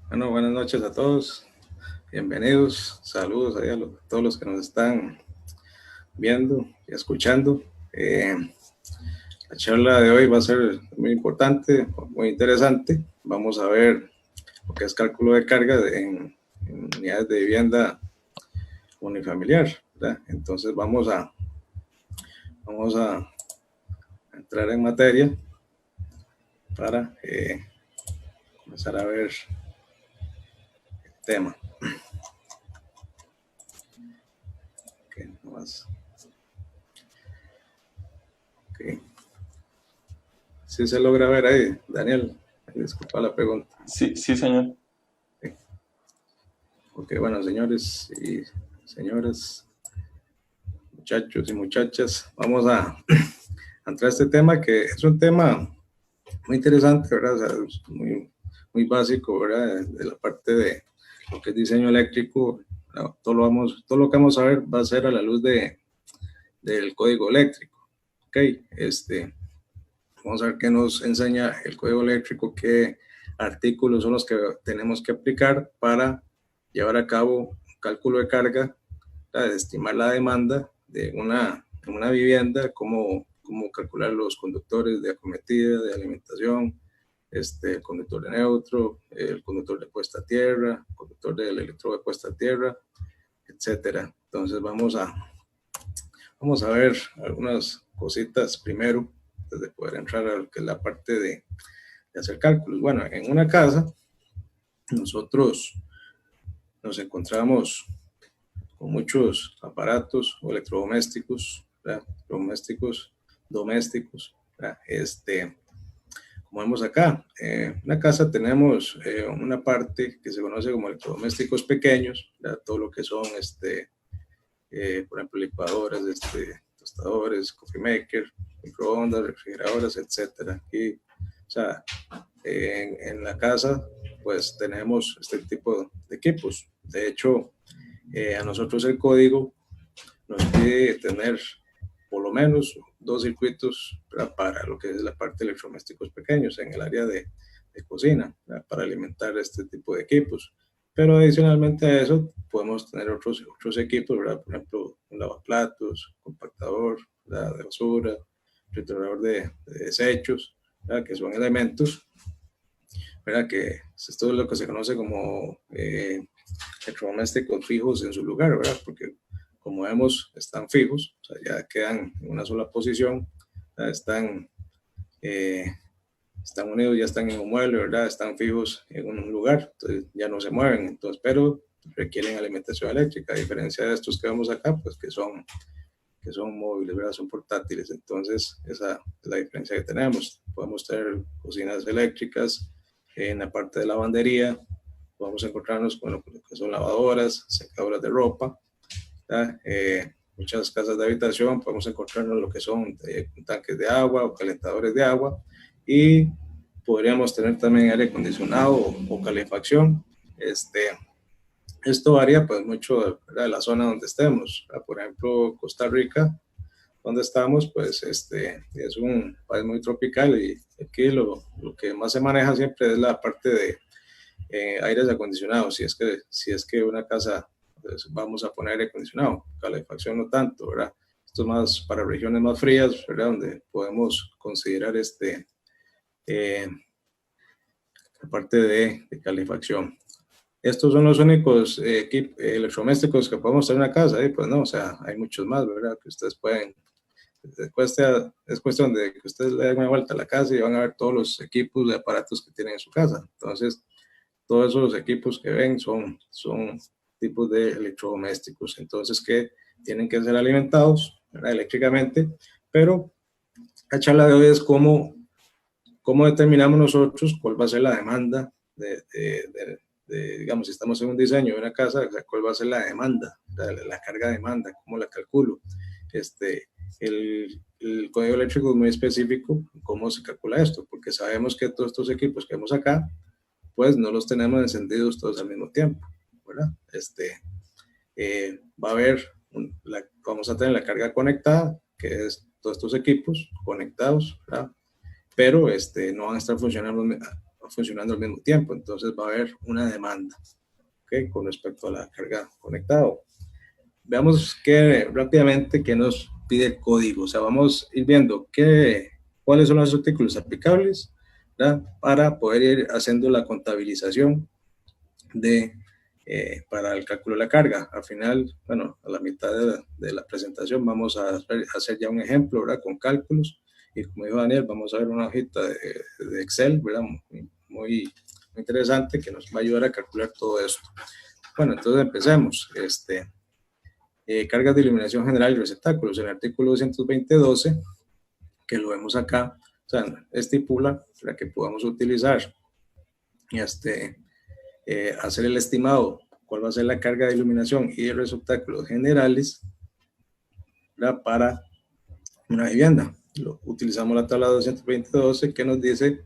Bueno, buenas noches a todos. Bienvenidos. Saludos ahí a todos los que nos están viendo y escuchando. La charla de hoy va a ser muy importante, muy interesante. Vamos a ver lo que es cálculo de carga en unidades de vivienda unifamiliar, ¿verdad? Entonces vamos a entrar en materia para comenzar a ver el tema. Okay, nomás. Okay. ¿Sí se logra ver ahí, Daniel? Disculpa la pregunta. Sí, sí, señor. Ok, bueno, señores y señoras, muchachos y muchachas, vamos a entrar a este tema que es un tema muy interesante, ¿verdad? O sea, es muy básico, ¿verdad? De la parte de lo que es diseño eléctrico, ¿no? Todo lo que vamos a ver va a ser a la luz del código eléctrico. Ok, vamos a ver qué nos enseña el código eléctrico, qué artículos son los que tenemos que aplicar para llevar a cabo un cálculo de carga, de estimar la demanda de una vivienda, cómo calcular los conductores de acometida, de alimentación, el conductor de neutro, el conductor de puesta a tierra, el conductor del electrodo de puesta a tierra, etcétera. Entonces vamos a ver algunas cositas primero, antes de poder entrar a lo que es la parte de hacer cálculos. Bueno, en una casa nosotros nos encontramos con muchos aparatos o electrodomésticos, ¿verdad? Domésticos, ¿verdad? Como vemos acá, en una casa tenemos una parte que se conoce como electrodomésticos pequeños, ¿verdad? Todo lo que son, por ejemplo, licuadoras, tostadores, coffee maker, microondas, refrigeradoras, etcétera. Y, o sea, en la casa, pues tenemos este tipo de equipos. De hecho, a nosotros el código nos pide tener por lo menos dos circuitos para lo que es la parte de electrodomésticos pequeños en el área de cocina, para alimentar este tipo de equipos. Pero adicionalmente a eso podemos tener otros equipos, ¿verdad? Por ejemplo, un lavaplatos, compactador, ¿verdad? De basura, triturador de desechos, ¿verdad? Que son elementos, ¿verdad? Que esto es lo que se conoce como electrodomésticos fijos en su lugar, ¿verdad? Porque como vemos, están fijos, o sea, ya quedan en una sola posición, eh, están unidos, ya están en un mueble, ¿verdad? Están fijos en un lugar, entonces ya no se mueven, entonces, pero requieren alimentación eléctrica, a diferencia de estos que vemos acá, pues que son móviles, ¿verdad? Son portátiles, entonces esa es la diferencia que tenemos. Podemos tener cocinas eléctricas, en la parte de lavandería, podemos encontrarnos con lo que son lavadoras, secadoras de ropa, muchas casas de habitación podemos encontrarnos lo que son tanques de agua o calentadores de agua, y podríamos tener también aire acondicionado o calefacción. Esto varía pues mucho, ¿verdad? De la zona donde estemos, ¿verdad? Por ejemplo, Costa Rica, donde estamos, pues es un país muy tropical, y aquí lo que más se maneja siempre es la parte de aires acondicionados, si es que una casa, pues, vamos a poner aire acondicionado, calefacción no tanto, ¿verdad? Esto es más para regiones más frías, ¿verdad? Donde podemos considerar eh, la parte de calefacción. Estos son los únicos electrodomésticos que podemos tener en una casa, pues no, o sea, hay muchos más, ¿verdad? Que ustedes pueden, es cuestión de que ustedes le den una vuelta a la casa y van a ver todos los equipos de aparatos que tienen en su casa. Entonces, todos esos equipos que ven son tipos de electrodomésticos, entonces que tienen que ser alimentados, ¿verdad? Eléctricamente, pero la charla de hoy es cómo determinamos nosotros cuál va a ser la demanda digamos, si estamos en un diseño de una casa, cuál va a ser la demanda, la carga de demanda, cómo la calculo. El código eléctrico es muy específico cómo se calcula esto, porque sabemos que todos estos equipos que vemos acá, pues no los tenemos encendidos todos al mismo tiempo, ¿verdad? Va a haber, vamos a tener la carga conectada, que es todos estos equipos conectados, ¿verdad? Pero no van a estar funcionando funcionando al mismo tiempo, entonces va a haber una demanda, ¿okay? Con respecto a la carga conectado. Veamos rápidamente qué nos pide el código, o sea, vamos a ir viendo cuáles son los artículos aplicables, ¿verdad? Para poder ir haciendo la contabilización para el cálculo de la carga. Al final, bueno, a la mitad de la presentación vamos a hacer ya un ejemplo, ¿verdad? Con cálculos, y como dijo Daniel, vamos a ver una hojita de Excel, ¿verdad? Muy interesante, que nos va a ayudar a calcular todo esto. Bueno, entonces empecemos. Cargas de iluminación general y receptáculos. En el artículo 220.12, que lo vemos acá, o sea, estipula para que podamos utilizar hacer el estimado, cuál va a ser la carga de iluminación y de receptáculos generales, ¿verdad? Para una vivienda. Utilizamos la tabla 220.12 que nos dice,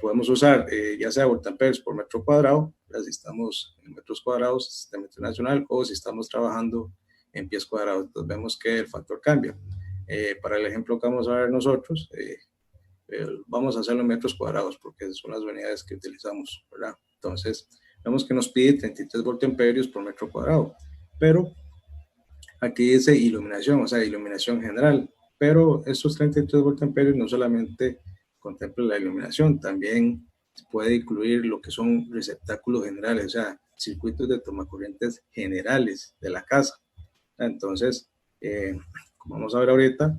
podemos usar ya sea voltamperes por metro cuadrado, ¿verdad? Si estamos en metros cuadrados, sistema internacional, o si estamos trabajando en pies cuadrados. Entonces vemos que el factor cambia. Para el ejemplo que vamos a ver nosotros, vamos a hacerlo en metros cuadrados porque son las unidades que utilizamos, ¿verdad? Entonces, vemos que nos pide 33 voltamperios por metro cuadrado, pero aquí dice iluminación, o sea, iluminación general, pero estos 33 voltamperios no solamente contemplan la iluminación, también puede incluir lo que son receptáculos generales, o sea, circuitos de tomacorrientes generales de la casa. Entonces, como vamos a ver ahorita,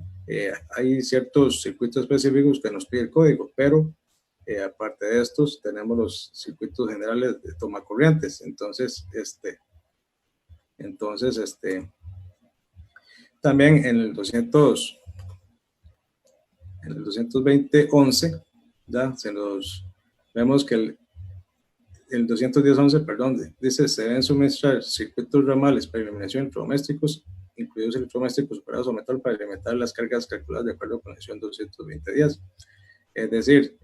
hay ciertos circuitos específicos que nos pide el código, pero aparte de estos, tenemos los circuitos generales de tomacorrientes. Entonces, también en el 220.11, ¿ya? Vemos que el 210.11, perdón, dice, se deben suministrar circuitos ramales para iluminación electrodomésticos, incluidos electrodomésticos operados a metal, para alimentar las cargas calculadas de acuerdo con la sección 220.10. Es decir,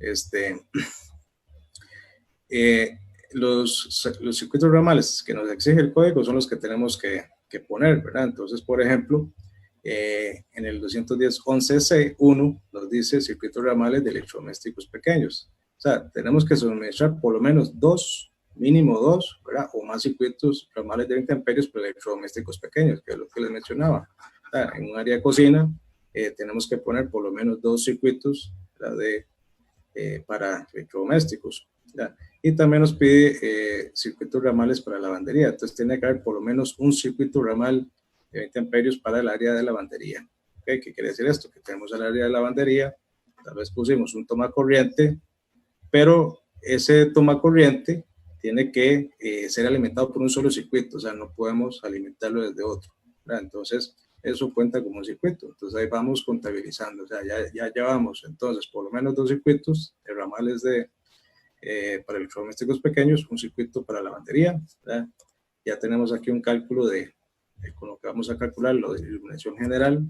los circuitos ramales que nos exige el código son los que tenemos que poner, ¿verdad? Entonces, por ejemplo, en el 210.11c1 nos dice circuitos ramales de electrodomésticos pequeños. O sea, tenemos que suministrar por lo menos mínimo dos, ¿verdad? O más circuitos ramales de 20 amperios para electrodomésticos pequeños, que es lo que les mencionaba. O sea, en un área de cocina tenemos que poner por lo menos 2 circuitos, ¿verdad? Para electrodomésticos, ¿verdad? Y también nos pide circuitos ramales para lavandería. Entonces tiene que haber por lo menos un circuito ramal de 20 amperios para el área de lavandería. ¿Okay? ¿Qué quiere decir esto? Que tenemos el área de lavandería, tal vez pusimos un tomacorriente, pero ese tomacorriente tiene que ser alimentado por un solo circuito, o sea, no podemos alimentarlo desde otro, ¿verdad? Entonces, eso cuenta como un circuito. Entonces, ahí vamos contabilizando, o sea, ya llevamos entonces por lo menos 2 circuitos de ramales para electrodomésticos pequeños, un circuito para lavandería, ¿verdad? Ya tenemos aquí un cálculo con lo que vamos a calcular, lo de iluminación general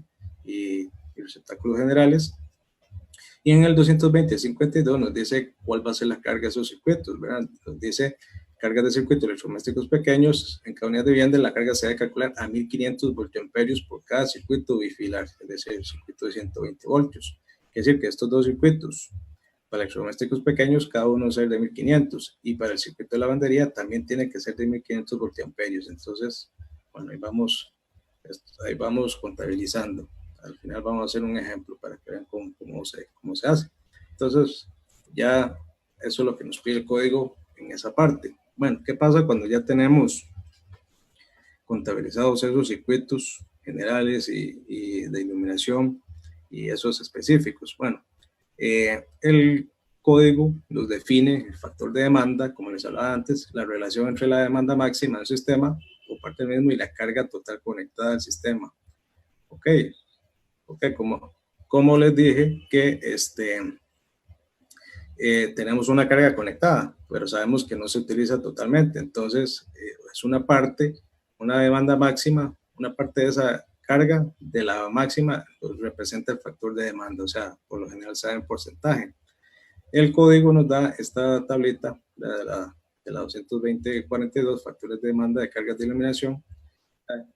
y receptáculos generales. Y en el 220.52 nos dice cuál va a ser la carga de esos circuitos, ¿verdad? Nos dice cargas de circuitos electrodomésticos pequeños. En cada unidad de vivienda la carga se debe calcular a 1500 voltamperios por cada circuito bifilar, es decir, el circuito de 120 voltios. Quiere decir que estos dos circuitos para electrodomésticos pequeños, cada uno debe ser de 1500, y para el circuito de lavandería también tiene que ser de 1500 voltamperios. Entonces, bueno, ahí vamos contabilizando. Al final vamos a hacer un ejemplo para que vean cómo se hace. Entonces, ya eso es lo que nos pide el código en esa parte. Bueno, ¿qué pasa cuando ya tenemos contabilizados esos circuitos generales y de iluminación y esos específicos? Bueno, el código los define el factor de demanda, como les hablaba antes, la relación entre la demanda máxima del sistema por parte del mismo y la carga total conectada al sistema. Ok, como les dije que tenemos una carga conectada, pero sabemos que no se utiliza totalmente. Entonces, es una demanda máxima, una parte de esa carga de la máxima pues, representa el factor de demanda, o sea, por lo general se da en porcentaje. El código nos da esta tablita de la 220.42, factores de demanda de cargas de iluminación,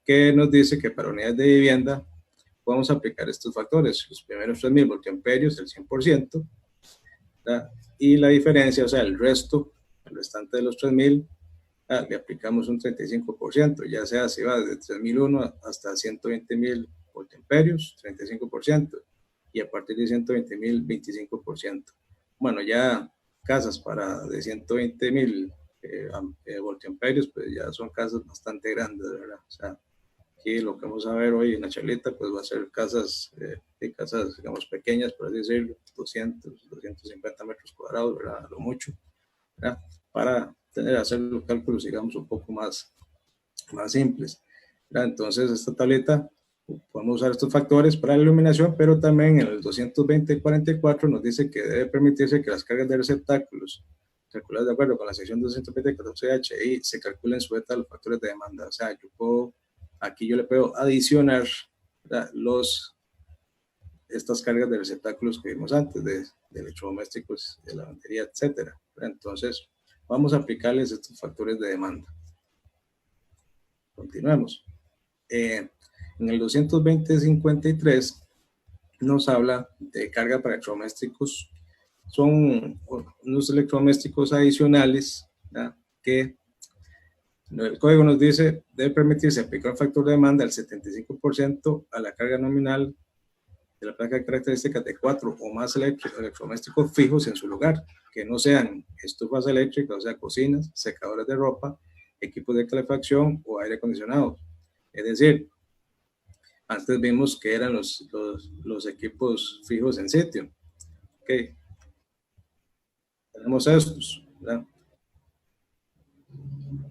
que nos dice que para unidades de vivienda podemos aplicar estos factores. Los primeros 3000 voltamperios, el 100%, ¿verdad? Y la diferencia, o sea, el restante de los 3000, le aplicamos un 35%, ya sea si va desde 3001 hasta 120.000 voltamperios, 35%, y a partir de 120.000, 25%. Bueno, ya casas de 120.000 voltamperios, pues ya son casas bastante grandes, ¿verdad? O sea, aquí lo que vamos a ver hoy en la charlita, pues va a ser casas, digamos, pequeñas, por así decirlo, 200, 250 metros cuadrados, ¿verdad? A lo mucho, ¿verdad? Para hacer los cálculos, digamos, un poco más simples, ¿verdad? Entonces, esta tableta, podemos usar estos factores para la iluminación, pero también en el 220-44 nos dice que debe permitirse que las cargas de receptáculos calculadas de acuerdo con la sección 220-14H y se calculen sujetas a los factores de demanda. O sea, aquí yo le puedo adicionar, ¿verdad?, estas cargas de receptáculos que vimos antes, de electrodomésticos, de lavandería, etcétera. Entonces, vamos a aplicarles estos factores de demanda. Continuemos. En el 220-53 nos habla de carga para electrodomésticos. Son unos electrodomésticos adicionales, ¿verdad?, que el código nos dice debe permitirse aplicar un factor de demanda al 75% a la carga nominal de la placa de características de 4 o más electrodomésticos fijos en su lugar, que no sean estufas eléctricas, o sea, cocinas, secadoras de ropa, equipos de calefacción o aire acondicionado. Es decir, antes vimos que eran los equipos fijos en sitio. Ok, tenemos estos, ¿verdad?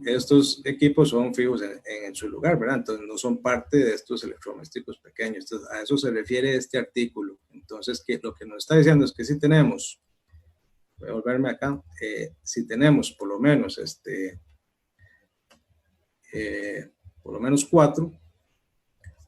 Estos equipos son fijos en su lugar, ¿verdad? Entonces no son parte de estos electrodomésticos pequeños. Entonces, a eso se refiere este artículo. Entonces, lo que nos está diciendo es que si tenemos, voy a volverme acá, si tenemos por lo menos por lo menos 4,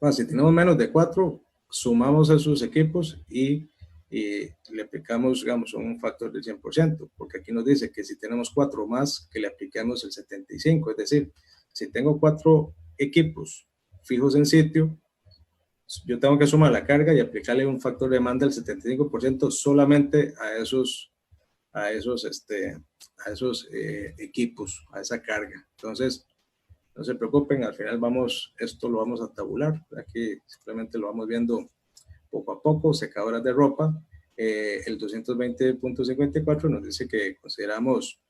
bueno, si tenemos menos de 4, sumamos a sus equipos y le aplicamos, digamos, un factor del 100%, porque aquí nos dice que si tenemos 4 más, que le apliquemos el 75%, es decir, si tengo 4 equipos fijos en sitio, yo tengo que sumar la carga y aplicarle un factor de demanda del 75% solamente a esos equipos, a esa carga. Entonces, no se preocupen, al final esto lo vamos a tabular, aquí simplemente lo vamos viendo poco a poco. Secadoras de ropa, el 220.54 nos dice que consideramos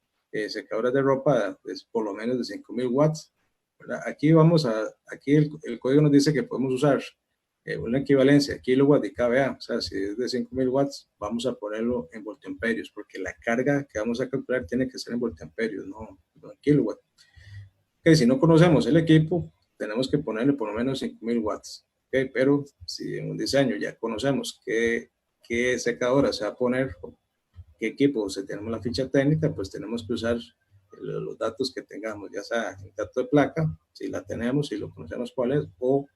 secadoras de ropa por lo menos de 5.000 watts, ¿verdad? Aquí el código nos dice que podemos usar una equivalencia, kilowatts y kVA, o sea, si es de 5.000 watts, vamos a ponerlo en voltamperios, porque la carga que vamos a calcular tiene que ser en voltamperios, no en kilowatts. Okay, si no conocemos el equipo, tenemos que ponerle por lo menos 5.000 watts. Okay, pero si en un diseño ya conocemos qué secadora se va a poner, qué equipo, si tenemos la ficha técnica, pues tenemos que usar los datos que tengamos, ya sea el dato de placa, si la tenemos, si lo conocemos cuál es, o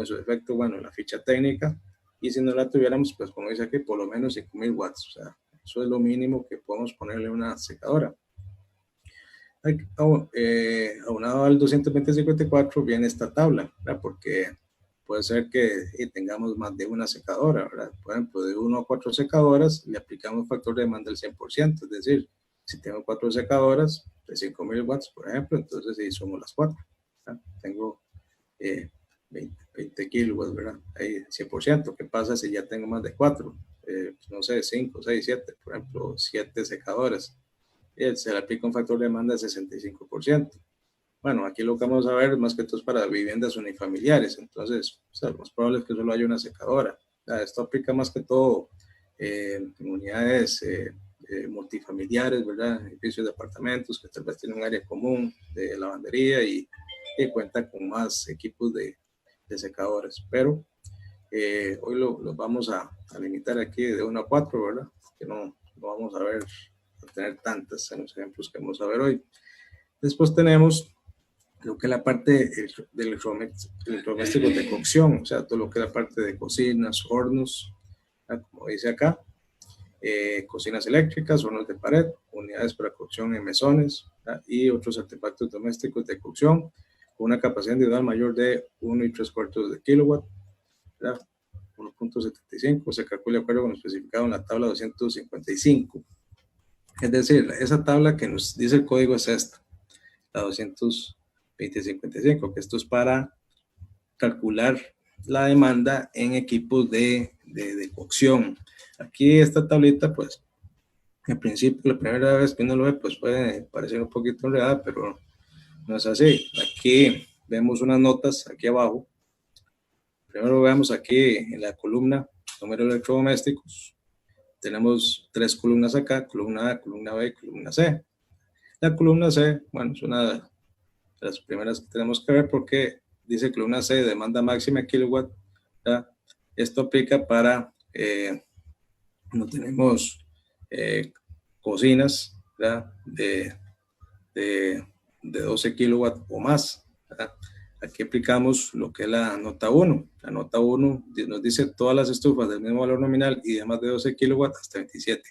en su defecto, bueno, la ficha técnica, y si no la tuviéramos, pues como dice aquí, por lo menos 5.000 watts, o sea, eso es lo mínimo que podemos ponerle a una secadora. Aunado al 220-54 viene esta tabla, ¿verdad? Porque puede ser que tengamos más de una secadora, ¿verdad? Por ejemplo, de 1 a 4 secadoras le aplicamos factor de demanda del 100%, es decir, si tengo 4 secadoras de 5.000 watts, por ejemplo, entonces sí somos las 4, ¿verdad? Tengo 20 kilowatts, ¿verdad? Ahí 100%. ¿Qué pasa si ya tengo más de 4? No sé, 5, 6, 7, por ejemplo, 7 secadoras. Se le aplica un factor de demanda de 65%. Bueno, aquí lo que vamos a ver más que todo es para viviendas unifamiliares, entonces, o sea, lo más probable es que solo haya una secadora. O sea, esto aplica más que todo en unidades multifamiliares, ¿verdad? Edificios de apartamentos que tal vez tienen un área común de lavandería y cuenta con más equipos de secadores. Pero hoy lo vamos a limitar aquí de 1 a 4, ¿verdad? Que no vamos a tener tantas en los ejemplos que vamos a ver hoy. Después tenemos lo que es la parte del electrodoméstico de cocción, o sea, todo lo que es la parte de cocinas, hornos, como dice acá, cocinas eléctricas, hornos de pared, unidades para cocción en mesones, y otros artefactos domésticos de cocción con una capacidad individual mayor de 1 3/4 de kilowatt, ¿verdad? 1.75 se calcula de acuerdo con lo especificado en la tabla 255. Es decir, esa tabla que nos dice el código es esta, la 220.55, que esto es para calcular la demanda en equipos de cocción. Aquí esta tablita, pues, al principio, la primera vez que uno lo ve, pues puede parecer un poquito enredada, pero no es así. Aquí vemos unas notas aquí abajo. Primero veamos aquí en la columna número de electrodomésticos. Tenemos 3 columnas acá, columna A, columna B, columna C. La columna C, bueno, es una de las primeras que tenemos que ver porque dice columna C, demanda máxima kilowatt. ¿Ya? Esto aplica para, no tenemos cocinas, ¿ya? de 12 kilowatts o más. ¿Ya? Aquí aplicamos lo que es la nota 1. La nota 1 nos dice todas las estufas del mismo valor nominal y de más de 12 kilowatts hasta 27.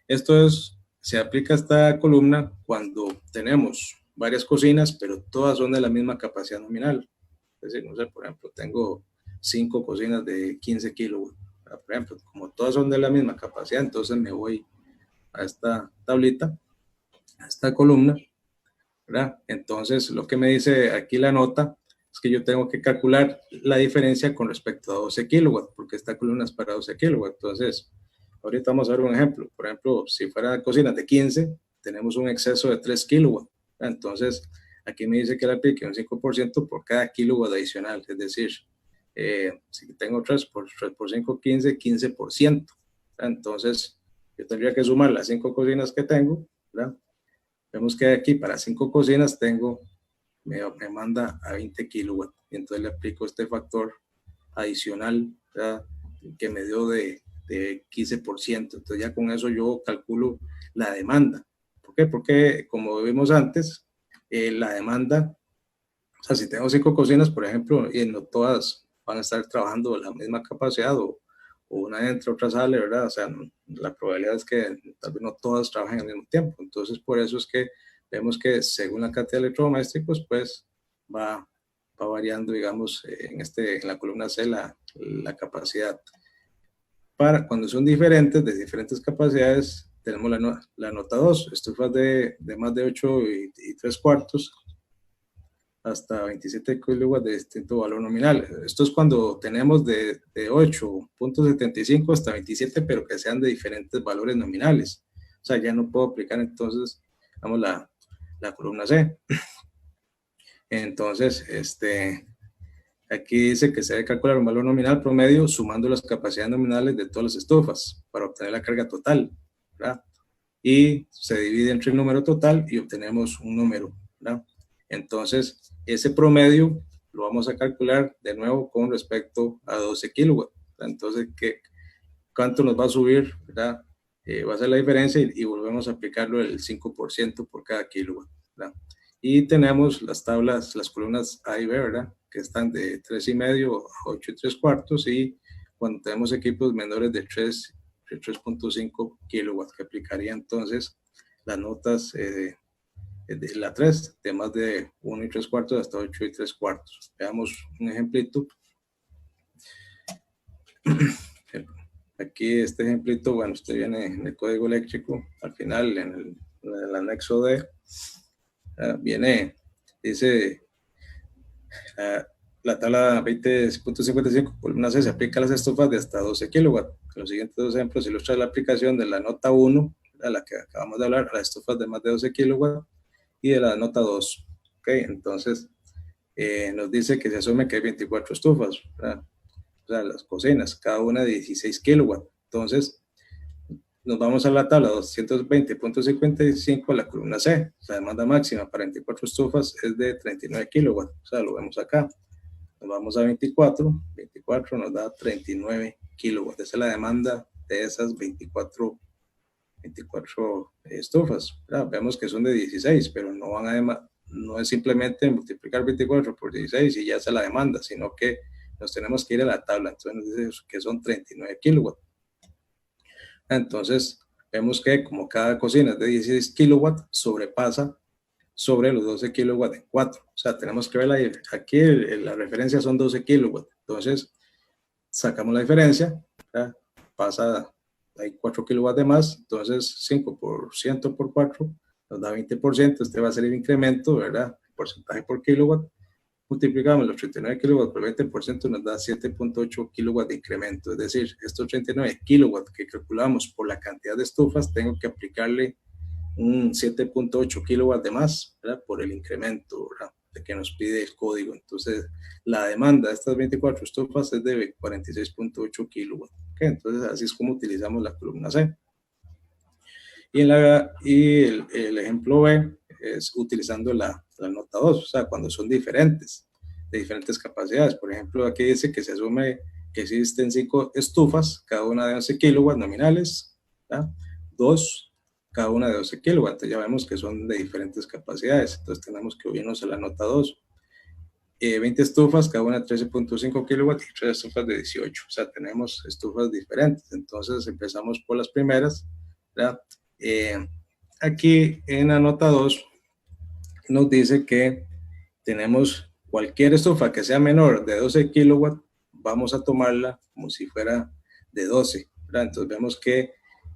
Esto es, se aplica a esta columna cuando tenemos varias cocinas, pero todas son de la misma capacidad nominal. Es decir, no sé, por ejemplo, tengo 5 cocinas de 15 kilowatts. Por ejemplo, como todas son de la misma capacidad, entonces me voy a esta tablita, a esta columna, ¿verdad? Entonces, lo que me dice aquí la nota es que yo tengo que calcular la diferencia con respecto a 12 kilowatts, porque esta columna es para 12 kilowatts. Entonces, ahorita vamos a ver un ejemplo. Por ejemplo, si fuera cocinas de 15, tenemos un exceso de 3 kilowatts. Entonces, aquí me dice que le aplique un 5% por cada kilowatt adicional. Es decir, si tengo 3 por 5, 15, 15%. Entonces, yo tendría que sumar las 5 cocinas que tengo, ¿verdad? Vemos que aquí para 5 cocinas me manda a 20 kilowatts. Y entonces le aplico este factor adicional, ¿verdad? Que me dio de 15%. Entonces ya con eso yo calculo la demanda. ¿Por qué? Porque como vimos antes, la demanda, o sea, si tengo 5 cocinas, por ejemplo, y no todas van a estar trabajando a la misma capacidad o una entra, otra sale, ¿verdad? O sea, la probabilidad es que tal vez no todas trabajen al mismo tiempo. Entonces, por eso es que vemos que según la cantidad de electrodomésticos, pues va variando, digamos, en la columna C la capacidad. Para cuando son diferentes, de diferentes capacidades, tenemos la nota 2, estufas de más de 8 y 3 cuartos hasta 27 kilowatts de distinto valor nominal. Esto es cuando tenemos de 8.75 hasta 27, pero que sean de diferentes valores nominales. O sea, ya no puedo aplicar entonces, vamos, la columna C. Entonces, aquí dice que se debe calcular un valor nominal promedio sumando las capacidades nominales de todas las estufas para obtener la carga total, ¿verdad? Y se divide entre el número total y obtenemos un número, ¿verdad? Entonces, ese promedio lo vamos a calcular de nuevo con respecto a 12 kilowatts. Entonces, ¿cuánto nos va a subir, ¿verdad? Va a ser la diferencia y volvemos a aplicarlo el 5% por cada kilowatt, ¿verdad? Y tenemos las tablas, las columnas A y B, ¿verdad? Que están de 3,5 a 8 y 3 cuartos, y cuando tenemos equipos menores de 3.5 kilowatts, que aplicaría entonces las notas de la 3, de más de 1 y 3 cuartos hasta 8 y 3 cuartos. Veamos un ejemplito. Aquí este ejemplito, bueno, usted viene en el código eléctrico, al final en el anexo D, dice la tabla 20.55, columna C, se aplica a las estufas de hasta 12 kilowatts. En los siguientes dos ejemplos ilustra la aplicación de la nota 1, a la que acabamos de hablar, a las estufas de más de 12 kilowatts, y de la nota 2. ¿Okay? Entonces, nos dice que se asume que hay 24 estufas, ¿verdad? O sea, las cocinas, cada una de 16 kilowatts. Entonces, nos vamos a la tabla 220.55 a la columna C. La demanda máxima para 24 estufas es de 39 kilowatts. O sea, lo vemos acá. Nos vamos a 24 nos da 39 kilowatts. Esa es la demanda de esas 24 estufas. ¿Verdad? Vemos que son de 16, pero no es simplemente multiplicar 24 por 16 y ya se la demanda, sino que nos tenemos que ir a la tabla. Entonces nos dice que son 39 kilowatts. Entonces vemos que como cada cocina es de 16 kilowatts, sobrepasa sobre los 12 kilowatts en 4. O sea, tenemos que ver aquí la referencia son 12 kilowatts. Entonces, sacamos la diferencia, ¿verdad? Pasa, hay 4 kilowatts de más, entonces 5% por 4 nos da 20%, este va a ser el incremento, ¿verdad? Porcentaje por kilowatt, multiplicamos los 39 kilowatts por 20%, nos da 7.8 kilowatts de incremento, es decir, estos 39 kilowatts que calculamos por la cantidad de estufas, tengo que aplicarle un 7.8 kilowatts de más, ¿verdad? Por el incremento, ¿verdad? De que nos pide el código. Entonces, la demanda de estas 24 estufas es de 46.8 kilowatts. ¿Okay? Entonces, así es como utilizamos la columna C. Y el ejemplo B es utilizando la nota 2, o sea, cuando son diferentes, de diferentes capacidades. Por ejemplo, aquí dice que se asume que existen 5 estufas, cada una de 11 kilowatts nominales, ¿verdad? 2 cada una de 12 kilowatts. Entonces ya vemos que son de diferentes capacidades. Entonces tenemos que unirnos a la nota 2. 20 estufas, cada una de 13.5 kilowatts y 3 estufas de 18. O sea, tenemos estufas diferentes. Entonces empezamos por las primeras, ¿verdad? Aquí en la nota 2 nos dice que tenemos cualquier estufa que sea menor de 12 kilowatts, vamos a tomarla como si fuera de 12, ¿verdad? Entonces vemos que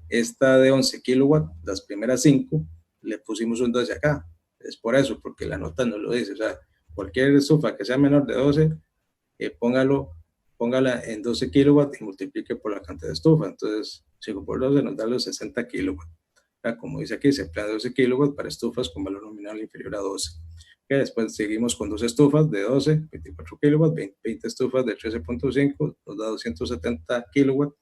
esta de 11 kilowatts, las primeras 5, le pusimos un 12 acá. Es por eso, porque la nota nos lo dice. O sea, cualquier estufa que sea menor de 12, póngala en 12 kilowatts y multiplique por la cantidad de estufa. Entonces, 5 por 12 nos da los 60 kilowatts. Como dice aquí, se emplean 12 kilowatts para estufas con valor nominal inferior a 12. Después seguimos con 2 estufas de 12, 24 kilowatts, 20 estufas de 13.5, nos da 270 kilowatts,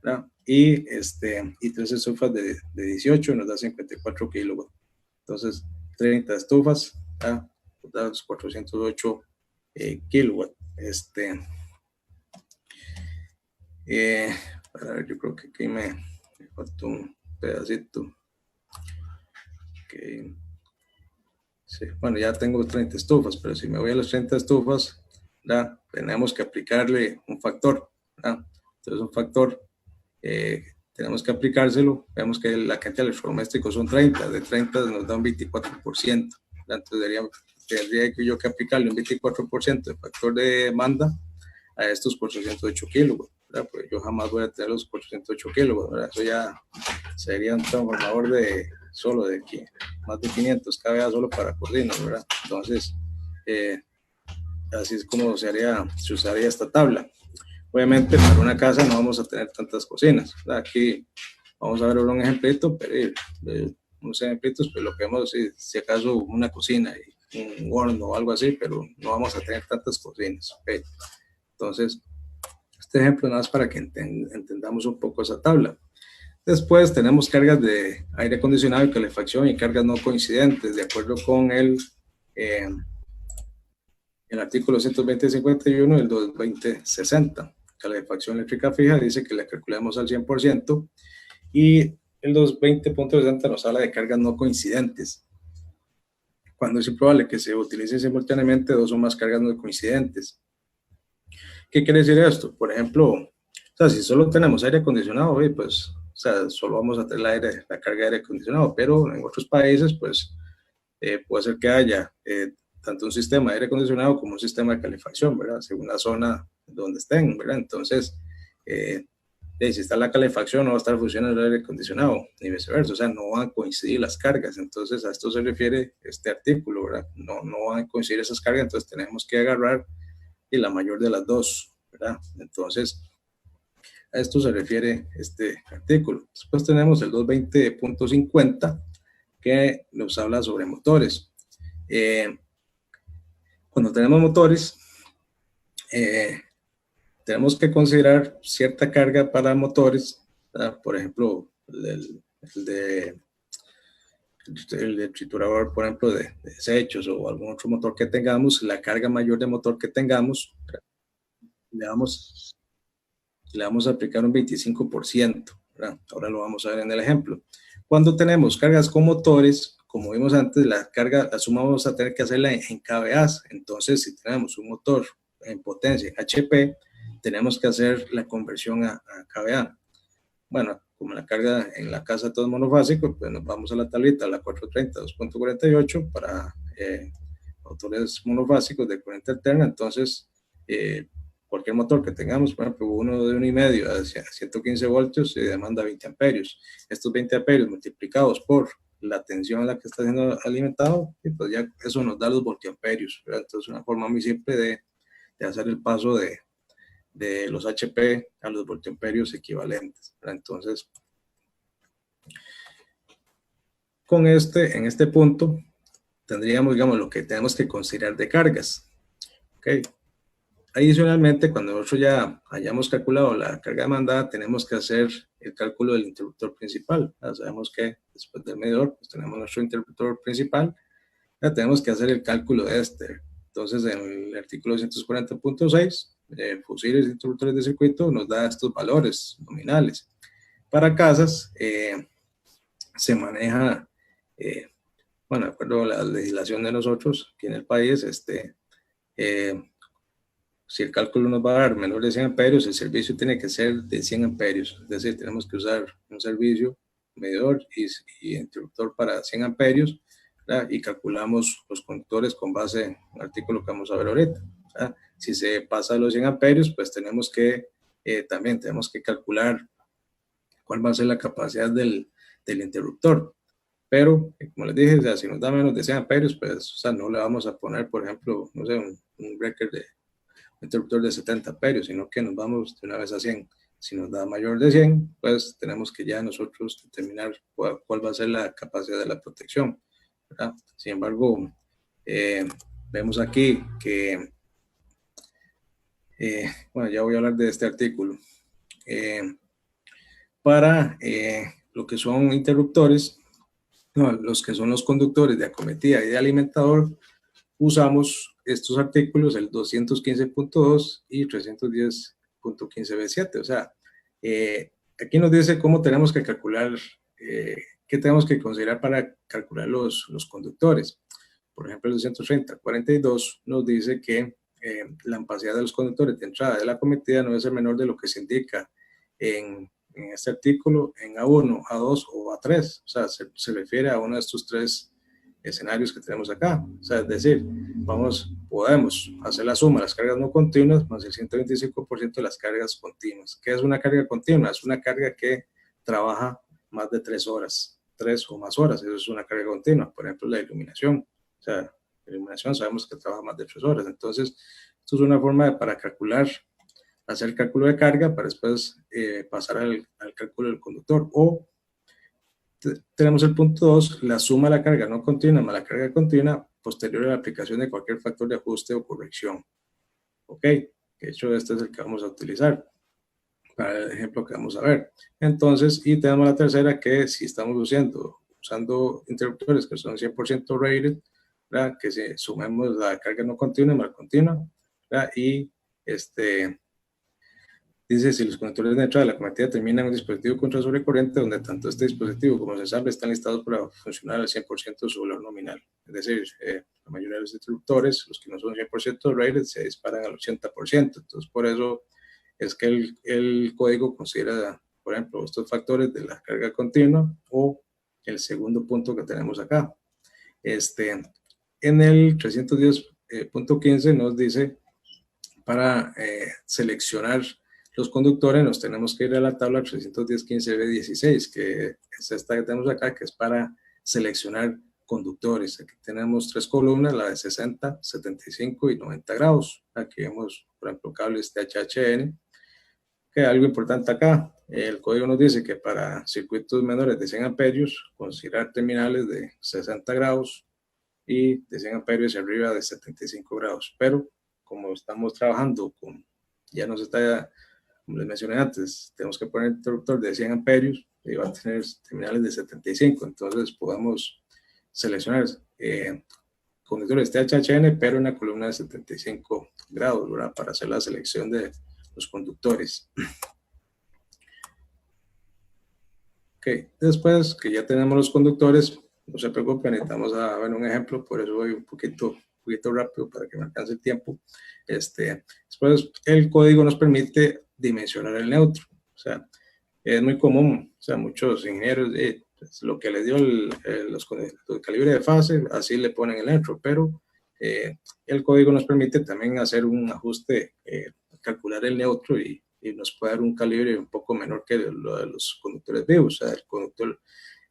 ¿verdad? Y 3 estufas de 18 nos da 54 kilowatts. Entonces, 30 estufas, ¿verdad? Nos da 408 kilowatts. Para ver, yo creo que aquí me faltó un pedacito. Okay. Sí, bueno, ya tengo 30 estufas, pero si me voy a las 30 estufas, ¿verdad? Tenemos que aplicarle un factor, ¿verdad? Entonces, un factor, tenemos que aplicárselo. Vemos que la cantidad de electrodomésticos son 30, de 30 nos da un 24%, ¿verdad? Entonces, tendría yo que aplicarle un 24% de factor de demanda a estos 408 kilowatts, ¿verdad? Pues yo jamás voy a tener los 408 kilowatts, ¿verdad? Eso ya sería un transformador de solo de más de 500 kVA solo para cocinas, ¿verdad? Entonces, así es como se usaría esta tabla. Obviamente, para una casa no vamos a tener tantas cocinas, ¿verdad? Aquí vamos a ver un ejemplito, pero unos ejemplitos, pues lo que vemos es si acaso una cocina y un horno o algo así, pero no vamos a tener tantas cocinas, ¿okay? Entonces, este ejemplo nada más para que entendamos un poco esa tabla. Después tenemos cargas de aire acondicionado y calefacción y cargas no coincidentes, de acuerdo con el artículo 120.51 del 220.60. Calefacción eléctrica fija dice que la calculamos al 100% y el 220.60 nos habla de cargas no coincidentes. Cuando es improbable que se utilicen simultáneamente dos o más cargas no coincidentes. ¿Qué quiere decir esto? Por ejemplo, o sea, si solo tenemos aire acondicionado, pues, o sea, solo vamos a tener la carga de aire acondicionado, pero en otros países, pues, puede ser que haya tanto un sistema de aire acondicionado como un sistema de calefacción, ¿verdad? Según la zona donde estén, ¿verdad? Entonces, si está la calefacción, no va a estar funcionando el aire acondicionado, ni viceversa, o sea, no van a coincidir las cargas. Entonces, a esto se refiere este artículo, ¿verdad? No van a coincidir esas cargas, entonces tenemos que agarrar y la mayor de las dos, ¿verdad? Entonces, a esto se refiere este artículo. Después tenemos el 220.50 que nos habla sobre motores. Cuando tenemos motores, tenemos que considerar cierta carga para motores, ¿verdad? Por ejemplo, el de triturador, por ejemplo, de desechos o algún otro motor que tengamos, la carga mayor de motor que tengamos, le vamos a aplicar un 25%, ¿verdad? Ahora lo vamos a ver en el ejemplo. Cuando tenemos cargas con motores, como vimos antes, la carga la suma vamos a tener que hacerla en kVA. Entonces, si tenemos un motor en potencia en HP, tenemos que hacer la conversión a kVA. Bueno, como la carga en la casa todo es monofásico, pues nos vamos a la tablita, la 430 2.48 para motores monofásicos de corriente alterna. Entonces, cualquier motor que tengamos, por ejemplo, uno de 1,5 a 115 voltios, se demanda 20 amperios. Estos 20 amperios multiplicados por la tensión a la que está siendo alimentado, y pues ya eso nos da los voltiamperios, ¿verdad? Entonces, una forma muy simple de hacer el paso de los HP a los voltiamperios equivalentes, ¿verdad? Entonces, en este punto, tendríamos, digamos, lo que tenemos que considerar de cargas. ¿Ok? Adicionalmente, cuando nosotros ya hayamos calculado la carga demandada, tenemos que hacer el cálculo del interruptor principal. Ya sabemos que después del medidor, pues tenemos nuestro interruptor principal, ya tenemos que hacer el cálculo de este. Entonces, en el artículo 240.6, fusibles e interruptores de circuito nos da estos valores nominales. Para casas, se maneja, bueno, de acuerdo a la legislación de nosotros aquí en el país, si el cálculo nos va a dar menor de 100 amperios, el servicio tiene que ser de 100 amperios. Es decir, tenemos que usar un servicio, medidor y interruptor para 100 amperios, ¿verdad? Y calculamos los conductores con base en el artículo que vamos a ver ahorita, ¿verdad? Si se pasa de los 100 amperios, pues también tenemos que calcular cuál va a ser la capacidad del interruptor. Pero, como les dije, o sea, si nos da menos de 100 amperios, pues, o sea, no le vamos a poner, por ejemplo, no sé, un breaker de interruptor de 70 amperios, sino que nos vamos de una vez a 100. Si nos da mayor de 100, pues tenemos que ya nosotros determinar cuál va a ser la capacidad de la protección, ¿verdad? Sin embargo, vemos aquí que, bueno, ya voy a hablar de este artículo. Para lo que son interruptores, no, los que son los conductores de acometida y de alimentador, usamos estos artículos, el 215.2 y 310.15b7. O sea, aquí nos dice cómo tenemos que calcular, qué tenemos que considerar para calcular los conductores. Por ejemplo, el 230.42 nos dice que la ampacidad de los conductores de entrada de la acometida no debe ser menor de lo que se indica en este artículo en A1, A2 o A3. O sea, se refiere a uno de estos tres escenarios que tenemos acá. O sea, es decir, podemos hacer la suma de las cargas no continuas más el 125% de las cargas continuas. ¿Qué es una carga continua? Es una carga que trabaja más de 3 horas, 3 o más horas. Eso es una carga continua. Por ejemplo, la iluminación. O sea, la iluminación sabemos que trabaja más de 3 horas. Entonces, esto es una forma para calcular, hacer el cálculo de carga para después pasar al cálculo del conductor. O tenemos el punto 2, la suma de la carga no continua más la carga continua posterior a la aplicación de cualquier factor de ajuste o corrección. Ok, de hecho este es el que vamos a utilizar para el ejemplo que vamos a ver. Entonces, y tenemos la tercera, que si estamos usando interruptores que son 100% rated, ¿verdad? Que si sumemos la carga no continua más la continua, ¿verdad? Y dice, si los conectores de entrada de la acometida terminan un dispositivo contra sobrecorriente, donde tanto este dispositivo como el ensamble están listados para funcionar al 100% de su valor nominal. Es decir, la mayoría de los interruptores, los que no son 100% rated, se disparan al 80%. Entonces, por eso es que el código considera, por ejemplo, estos factores de la carga continua o el segundo punto que tenemos acá. En el 310.15 nos dice para seleccionar los conductores nos tenemos que ir a la tabla 310.15b16, que es esta que tenemos acá, que es para seleccionar conductores. Aquí tenemos 3 columnas, la de 60, 75 y 90 grados. Aquí vemos, por ejemplo, cables THHN, que algo importante acá, el código nos dice que para circuitos menores de 100 amperios, considerar terminales de 60 grados y de 100 amperios y arriba de 75 grados. Pero como estamos trabajando con, ya nos está, como les mencioné antes, tenemos que poner interruptor de 100 amperios y va a tener terminales de 75, entonces podemos seleccionar conductores THHN, pero en la columna de 75 grados, ¿verdad? Para hacer la selección de los conductores. Ok, después que ya tenemos los conductores, no se preocupen, necesitamos ver un ejemplo, por eso voy un poquito rápido para que me alcance el tiempo. Después, el código nos permite dimensionar el neutro. O sea, es muy común, o sea, muchos ingenieros, pues, lo que les dio el calibre de fase, así le ponen el neutro, pero el código nos permite también hacer un ajuste calcular el neutro y nos puede dar un calibre un poco menor que lo de los conductores vivos. O sea,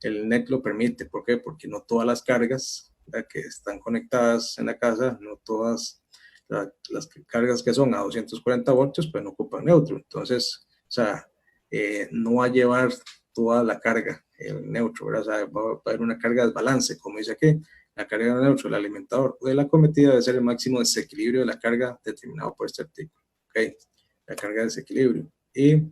el NEC lo permite. ¿Por qué? Porque no todas las cargas que están conectadas en la casa, no todas las cargas que son a 240 voltios, pues no ocupan neutro. Entonces, o sea, no va a llevar toda la carga el neutro, ¿verdad? O sea, va a haber una carga de desbalance, como dice aquí. La carga de neutro, el alimentador de la cometida debe ser el máximo desequilibrio de la carga determinado por este artículo. ¿Okay? La carga de desequilibrio. Y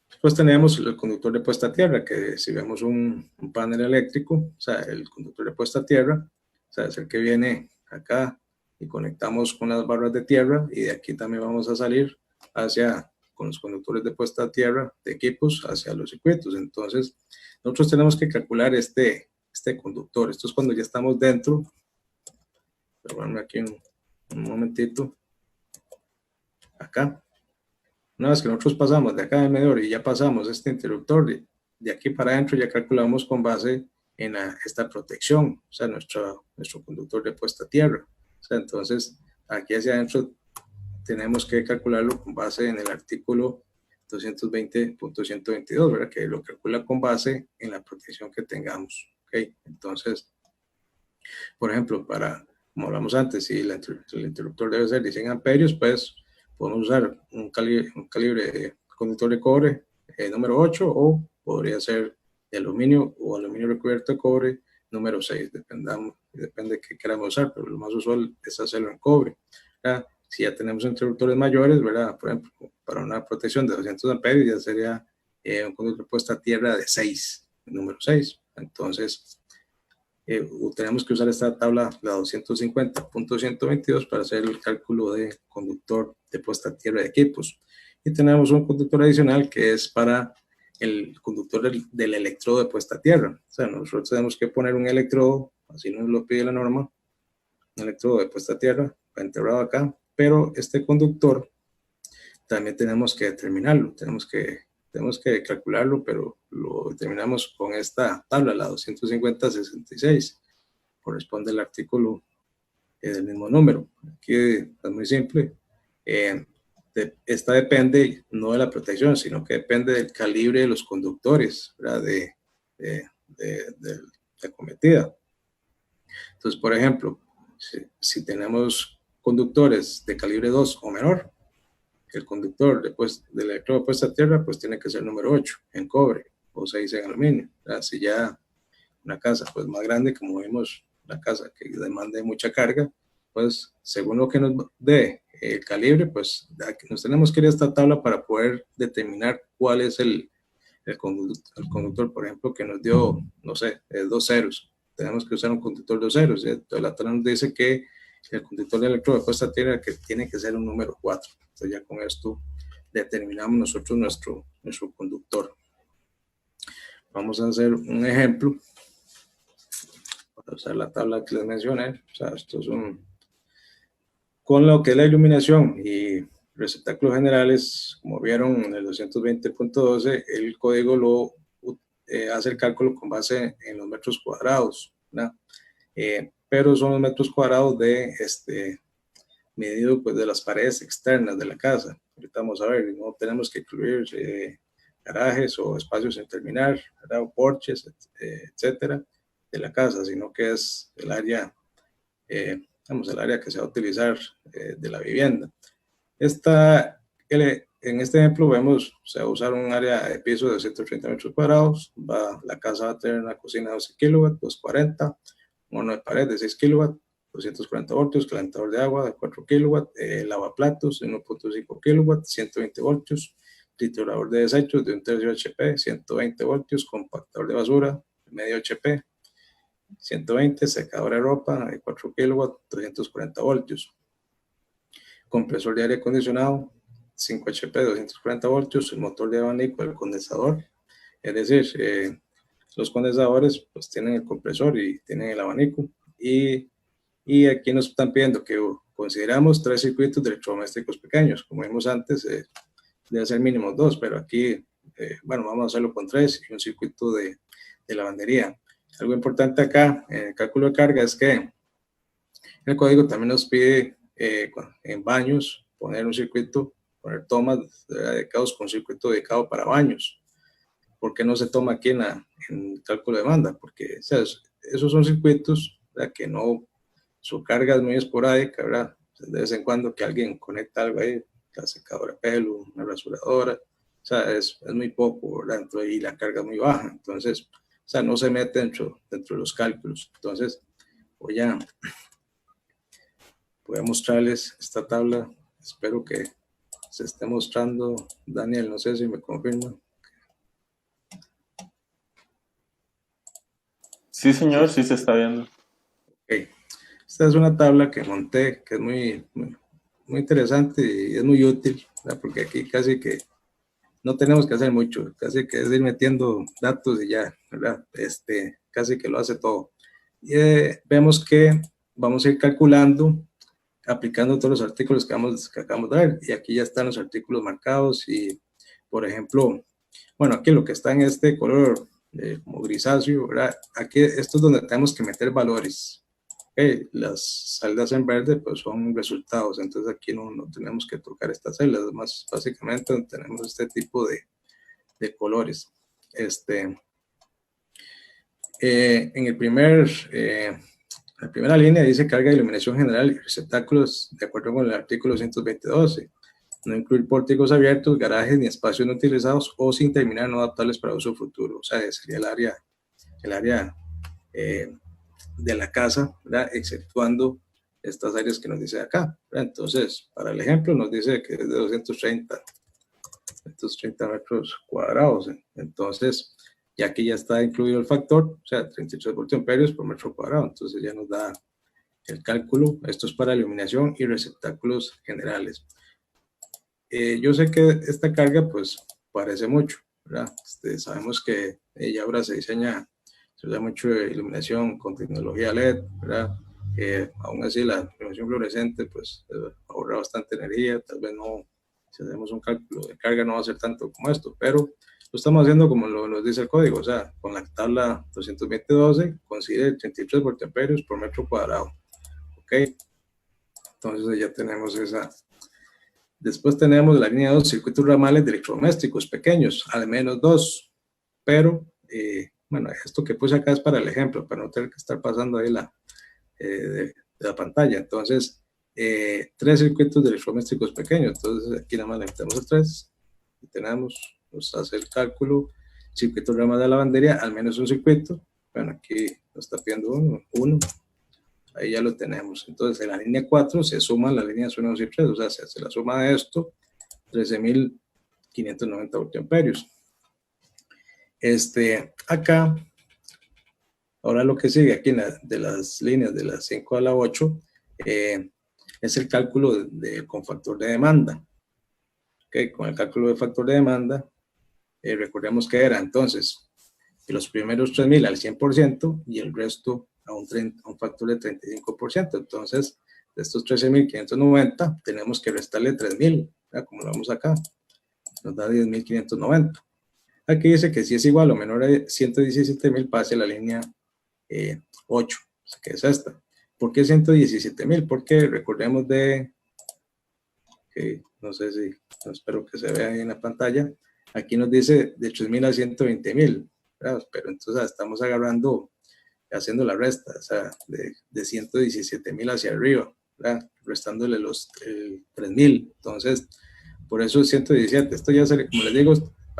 después tenemos el conductor de puesta a tierra, que si vemos un panel eléctrico, o sea, el conductor de puesta a tierra, o sea, es el que viene acá y conectamos con las barras de tierra, y de aquí también vamos a salir con los conductores de puesta a tierra de equipos hacia los circuitos. Entonces, nosotros tenemos que calcular este conductor. Esto es cuando ya estamos dentro. Perdóname aquí un momentito. Acá. Una vez que nosotros pasamos de acá del medidor y ya pasamos este interruptor, de aquí para adentro ya calculamos con base en esta protección, o sea, nuestro conductor de puesta a tierra. O sea, entonces, aquí hacia adentro tenemos que calcularlo con base en el artículo 220.122, ¿verdad? Que lo calcula con base en la protección que tengamos. ¿Okay? Entonces, por ejemplo, como hablamos antes, si el interruptor debe ser de 100 amperios, pues podemos usar un calibre de conductor de cobre número 8, o podría ser de aluminio o aluminio recubierto de cobre número 6, depende de qué queramos usar, pero lo más usual es hacerlo en cobre. ¿Verdad? Si ya tenemos interruptores mayores, ¿verdad? Por ejemplo, para una protección de 200 amperios ya sería un conductor de puesta a tierra de 6, número 6. Entonces, tenemos que usar esta tabla, la 250.122, para hacer el cálculo de conductor de puesta a tierra de equipos. Y tenemos un conductor adicional que es para el conductor del electrodo de puesta a tierra. O sea, nosotros tenemos que poner un electrodo, así nos lo pide la norma, un electrodo de puesta a tierra, enterrado acá, pero este conductor también tenemos que determinarlo, tenemos que calcularlo, pero lo determinamos con esta tabla, la 250.66, corresponde al artículo del mismo número. Aquí es muy simple. Esta depende no de la protección, sino que depende del calibre de los conductores, ¿verdad? De la cometida. Entonces, por ejemplo, si tenemos conductores de calibre 2 o menor, el conductor del electrodo de puesta a tierra, pues tiene que ser número 8 en cobre o 6 en aluminio. Si ya una casa pues más grande, como vimos, una casa que demande mucha carga, pues según lo que nos dé el calibre, pues nos tenemos que ir a esta tabla para poder determinar cuál es el conductor, por ejemplo, que nos dio, no sé, 2 ceros. Tenemos que usar un conductor 2 ceros. Entonces la tabla nos dice que el conductor del electrodo de puesta a tierra que tiene que ser un número 4. Entonces ya con esto determinamos nosotros nuestro conductor. Vamos a hacer un ejemplo para usar la tabla que les mencioné. O sea, esto es con lo que es la iluminación y receptáculos generales, como vieron en el 220.12, el código lo hace el cálculo con base en los metros cuadrados, ¿verdad? Pero son los metros cuadrados medido pues de las paredes externas de la casa. Ahorita vamos a ver, no tenemos que incluir garajes o espacios sin terminar, ¿verdad? O porches, etcétera, de la casa, sino que es el área, el área que se va a utilizar de la vivienda. En este ejemplo vemos, se va a usar un área de piso de 130 metros cuadrados, la casa va a tener una cocina de 12 kilowatts, 240, un horno de pared de 6 kilowatts, 240 voltios, calentador de agua de 4 kilowatts, lavaplatos de 1.5 kilowatts, 120 voltios, triturador de desechos de 1/3 HP, 120 voltios, compactador de basura de medio HP, 120, secador de ropa de 4 kilowatts, 240 voltios, compresor de aire acondicionado 5 HP, 240 voltios, el motor de abanico, el condensador, es decir, los condensadores pues tienen el compresor y tienen el abanico, y aquí nos están pidiendo que consideramos 3 circuitos de electrodomésticos pequeños. Como vimos antes, debe ser mínimo 2, pero aquí, bueno, vamos a hacerlo con 3 y un circuito de lavandería. Algo importante acá en el cálculo de carga es que el código también nos pide en baños poner un circuito, poner tomas dedicados con circuito dedicado para baños. ¿Por qué no se toma aquí en el cálculo de demanda? Porque, o sea, esos son circuitos, ¿verdad?, que no, su carga es muy esporádica, ¿verdad? De vez en cuando que alguien conecta algo ahí, la secadora de pelo, una rasuradora, o sea, es muy poco, ¿verdad? Entonces, y la carga es muy baja, entonces, o sea, no se mete dentro de los cálculos. Entonces, voy a mostrarles esta tabla, espero que se esté mostrando. Daniel, no sé si me confirma. Sí, señor, sí se está viendo. Okay. Esta es una tabla que monté, que es muy interesante y es muy útil, ¿verdad? Porque aquí casi que no tenemos que hacer mucho, casi que es ir metiendo datos y ya, ¿verdad? Casi que lo hace todo. Y vemos que vamos a ir calculando, aplicando todos los artículos que acabamos de ver, y aquí ya están los artículos marcados y, por ejemplo, bueno, aquí lo que está en este color como grisáceo, ¿verdad? Aquí esto es donde tenemos que meter valores. Las celdas en verde pues son resultados, entonces aquí no tenemos que tocar estas celdas, más básicamente tenemos este tipo de colores. En la primera línea dice carga de iluminación general y receptáculos de acuerdo con el artículo 120.12. No incluir pórticos abiertos, garajes ni espacios no utilizados o sin terminar no adaptables para uso futuro. O sea, sería el área de la casa, ¿verdad?, exceptuando estas áreas que nos dice acá, ¿verdad? Entonces, para el ejemplo, nos dice que es de 230 metros cuadrados. Entonces, y aquí ya está incluido el factor, o sea, 33 voltiamperios por metro cuadrado. Entonces, ya nos da el cálculo. Esto es para iluminación y receptáculos generales. Yo sé que esta carga, pues, parece mucho, ¿verdad? Sabemos que ella ahora se usa mucho iluminación con tecnología LED, ¿verdad? Aún así, la iluminación fluorescente, pues, ahorra bastante energía. Tal vez no, si hacemos un cálculo de carga, no va a ser tanto como esto, pero lo estamos haciendo como nos dice el código, o sea, con la tabla 220.12, considere 33 voltamperios por metro cuadrado. ¿Ok? Entonces ya tenemos esa. Después tenemos la línea 2, circuitos ramales de electrodomésticos pequeños, al menos 2, pero bueno, esto que puse acá es para el ejemplo, para no tener que estar pasando ahí de la pantalla. Entonces, 3 circuitos de electrodomésticos pequeños, entonces aquí nada más le metemos el 3 y tenemos, nos hace el cálculo, circuito ramal de lavandería, al menos un circuito. Bueno, aquí nos está pidiendo uno. Ahí ya lo tenemos. Entonces, en la línea 4 se suman las líneas 1, 2 y 3, o sea, se hace la suma de esto, 13.590 voltiamperios. Acá, ahora lo que sigue aquí de las líneas de las 5 a la 8 es el cálculo con factor de demanda. Okay, con el cálculo de factor de demanda, recordemos que era entonces los primeros 3.000 al 100% y el resto a un factor de 35%. Entonces, de estos 13.590, tenemos que restarle 3.000, como lo vemos acá, nos da 10.590. Aquí dice que si es igual o menor a 117.000, pase a la línea 8, que es esta. ¿Por qué 117.000? Porque recordemos no sé si, no espero que se vea ahí en la pantalla, aquí nos dice de 3.000 a 120.000, pero entonces estamos agarrando, haciendo la resta, o sea, de 117.000 hacia arriba, ¿verdad?, restándole los 3.000, entonces, por eso es 117. Esto ya sería, como les digo,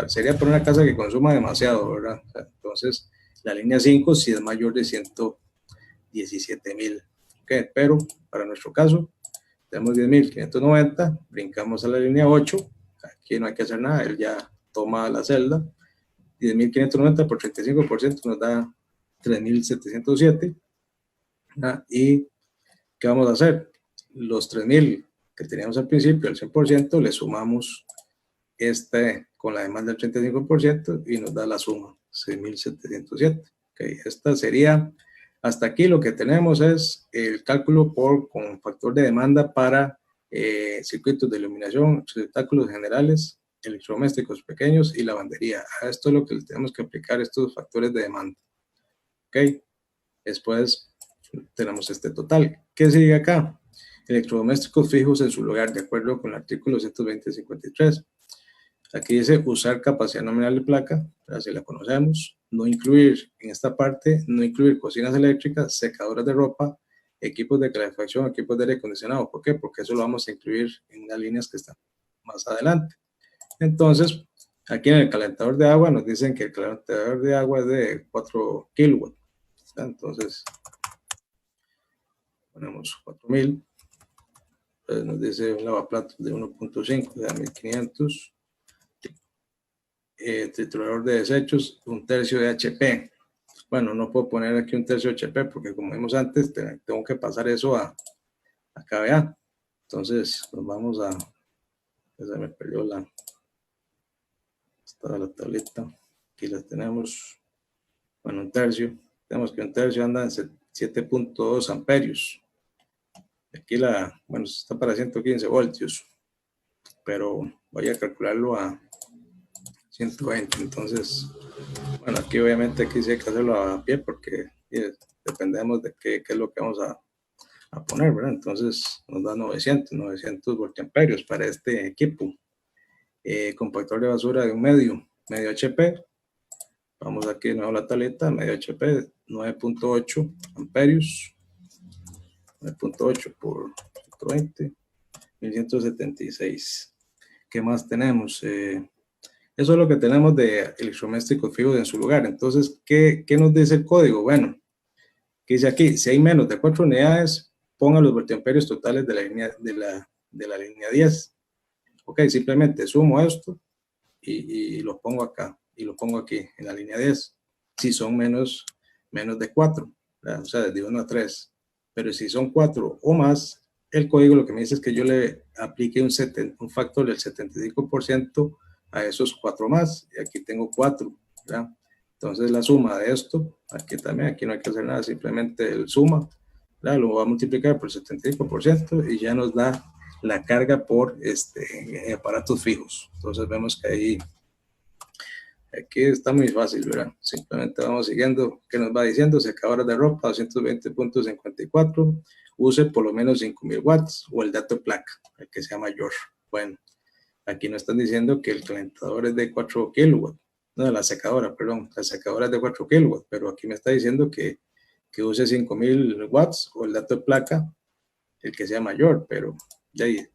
sería para una casa que consuma demasiado, ¿verdad? O sea, entonces, la línea 5 sí es mayor de 117.000, okay, pero para nuestro caso, tenemos 10.590, brincamos a la línea 8, aquí no hay que hacer nada, él ya toma la celda, 10.590 por 35% nos da 3.707, y ¿qué vamos a hacer? Los 3.000 que teníamos al principio, el 100%, le sumamos con la demanda del 35% y nos da la suma, 6.707. Okay, esta sería, hasta aquí lo que tenemos es el cálculo con factor de demanda para circuitos de iluminación, receptáculos generales, electrodomésticos pequeños y lavandería. A esto es lo que le tenemos que aplicar, estos factores de demanda. Ok, después tenemos este total. ¿Qué sigue acá? electrodomésticos fijos en su lugar, de acuerdo con el artículo 120.53. Aquí dice usar capacidad nominal de placa, así la conocemos, no incluir en esta parte, no incluir cocinas eléctricas, secadoras de ropa, equipos de calefacción, equipos de aire acondicionado. ¿Por qué? Porque eso lo vamos a incluir en las líneas que están más adelante. Entonces, aquí en el calentador de agua nos dicen que el calentador de agua es de 4 kilowatts. Entonces, ponemos 4000. Entonces nos dice un lavaplatos de 1.5, de 1500. Triturador de desechos, 1/3 de HP. Bueno, no puedo poner aquí 1/3 de HP porque como vimos antes, tengo que pasar eso a KVA. Entonces, nos vamos a... Se me perdió esta la tableta. Aquí las tenemos. Bueno, 1/3. Tenemos que 1/3 anda en 7.2 amperios. Aquí bueno, está para 115 voltios. Pero voy a calcularlo a 120. Entonces, bueno, aquí obviamente aquí sí hay que hacerlo a pie porque dependemos de qué es lo que vamos a poner, ¿verdad? Entonces nos da 900 voltiamperios para este equipo. Compactor de basura de un medio HP. Vamos aquí de nuevo a la tableta, medio HP, 9.8 amperios. 9.8 por 120, 1176. ¿Qué más tenemos? Eso es lo que tenemos de electrodomésticos fijos en su lugar. Entonces, ¿qué nos dice el código? Bueno, que dice aquí, si hay menos de 4 unidades, ponga los voltiamperios totales de la línea 10. Ok, simplemente sumo esto y lo pongo acá, y lo pongo aquí, en la línea 10. Si son menos de 4, ¿verdad? O sea, de 1 a 3. Pero si son 4 o más, el código lo que me dice es que yo le aplique un factor del 75% a esos 4 más, y aquí tengo 4, ¿verdad? Entonces la suma de esto, aquí también, aquí no hay que hacer nada, simplemente el suma, ¿verdad? Lo va a multiplicar por el 75% y ya nos da la carga por aparatos fijos. Entonces vemos que ahí, aquí está muy fácil, ¿verdad? Simplemente vamos siguiendo, ¿qué nos va diciendo? Secadoras de ropa, 220.54, use por lo menos 5000 watts o el dato de placa, el que sea mayor. Bueno, aquí nos están diciendo que el calentador es de 4 kilowatts, no, la secadora es de 4 kilowatts, pero aquí me está diciendo que use 5000 watts o el dato de placa, el que sea mayor, pero de ahí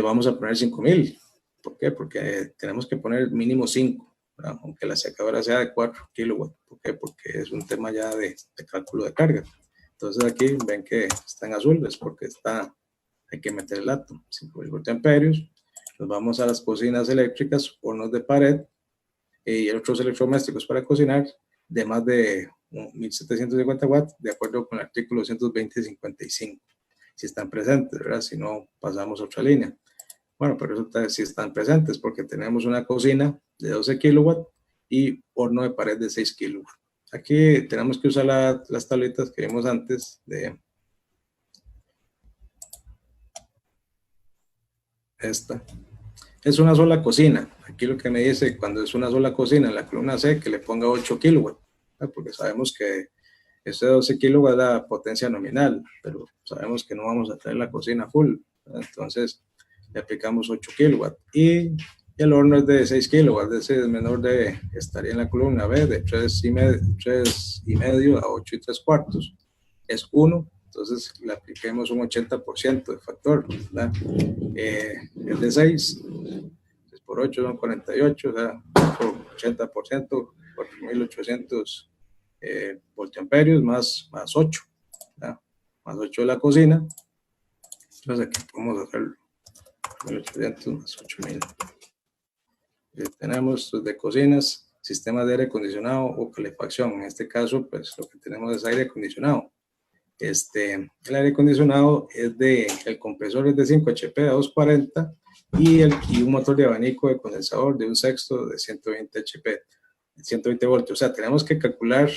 vamos a poner 5000. ¿Por qué? Porque tenemos que poner mínimo 5, ¿verdad? Aunque la secadora sea de 4 kilowatts. ¿Por qué? Porque es un tema ya de cálculo de carga. Entonces aquí ven que está en azul, es porque hay que meter el dato, 5000 voltiamperios. Nos vamos a las cocinas eléctricas, hornos de pared y otros electrodomésticos para cocinar de más de 1750 watts, de acuerdo con el artículo 220.55. Si están presentes, ¿verdad? Si no, pasamos a otra línea. Bueno, pero eso sí están presentes porque tenemos una cocina de 12 kilowatts y horno de pared de 6 kilowatts. Aquí tenemos que usar las tabletas que vimos antes de esta. Es una sola cocina. Aquí lo que me dice, cuando es una sola cocina en la columna C, que le ponga 8 kilowatts, ¿verdad? Porque sabemos que ese 12 kilowatts da potencia nominal, pero sabemos que no vamos a tener la cocina full, ¿verdad? Entonces le aplicamos 8 kilowatts y el horno es de 6 kilowatts, ese es menor estaría en la columna B de 3,5 a 8 3/4, es 1, entonces le apliquemos un 80% de factor, ¿verdad? Es de 6 por 8 son 48, o sea, 80%, 4800 voltiamperios más 8, ¿verdad? Más 8 de la cocina. Entonces aquí podemos hacerlo, 1800 más 8000. Tenemos de cocinas, sistemas de aire acondicionado o calefacción. En este caso, pues lo que tenemos es aire acondicionado. El aire acondicionado el compresor es de 5 HP a 240 y un motor de abanico de condensador de 1/6 de 120 HP, 120 voltios. O sea, tenemos que calcular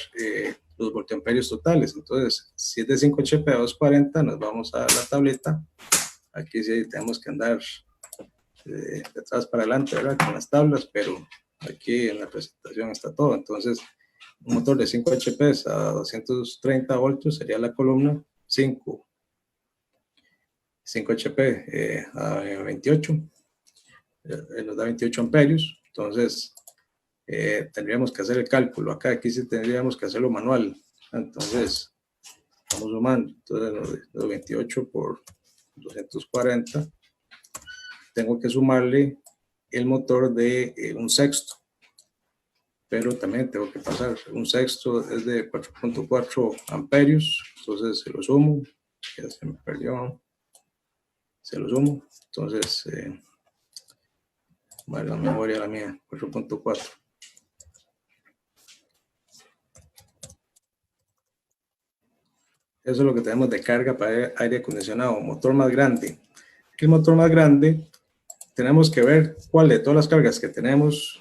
los voltiamperios totales. Entonces, si es de 5 HP a 240, nos vamos a la tableta. Aquí sí tenemos que andar de atrás para adelante, ¿verdad? Con las tablas, pero aquí en la presentación está todo. Entonces, un motor de 5 HP a 230 voltios sería la columna, 5 5 HP a 28, nos da 28 amperios. Entonces, tendríamos que hacer el cálculo. Aquí sí tendríamos que hacerlo manual. Entonces, vamos sumando. Entonces, los 28 por 240. Tengo que sumarle el motor de un sexto. Pero también tengo que pasar. Un sexto es de 4.4 amperios. Entonces, se lo sumo. Ya se me perdió. Se lo sumo. Entonces, bueno, la memoria la mía, 4.4. Eso es lo que tenemos de carga para aire acondicionado. Motor más grande. El motor más grande, tenemos que ver cuál de todas las cargas que tenemos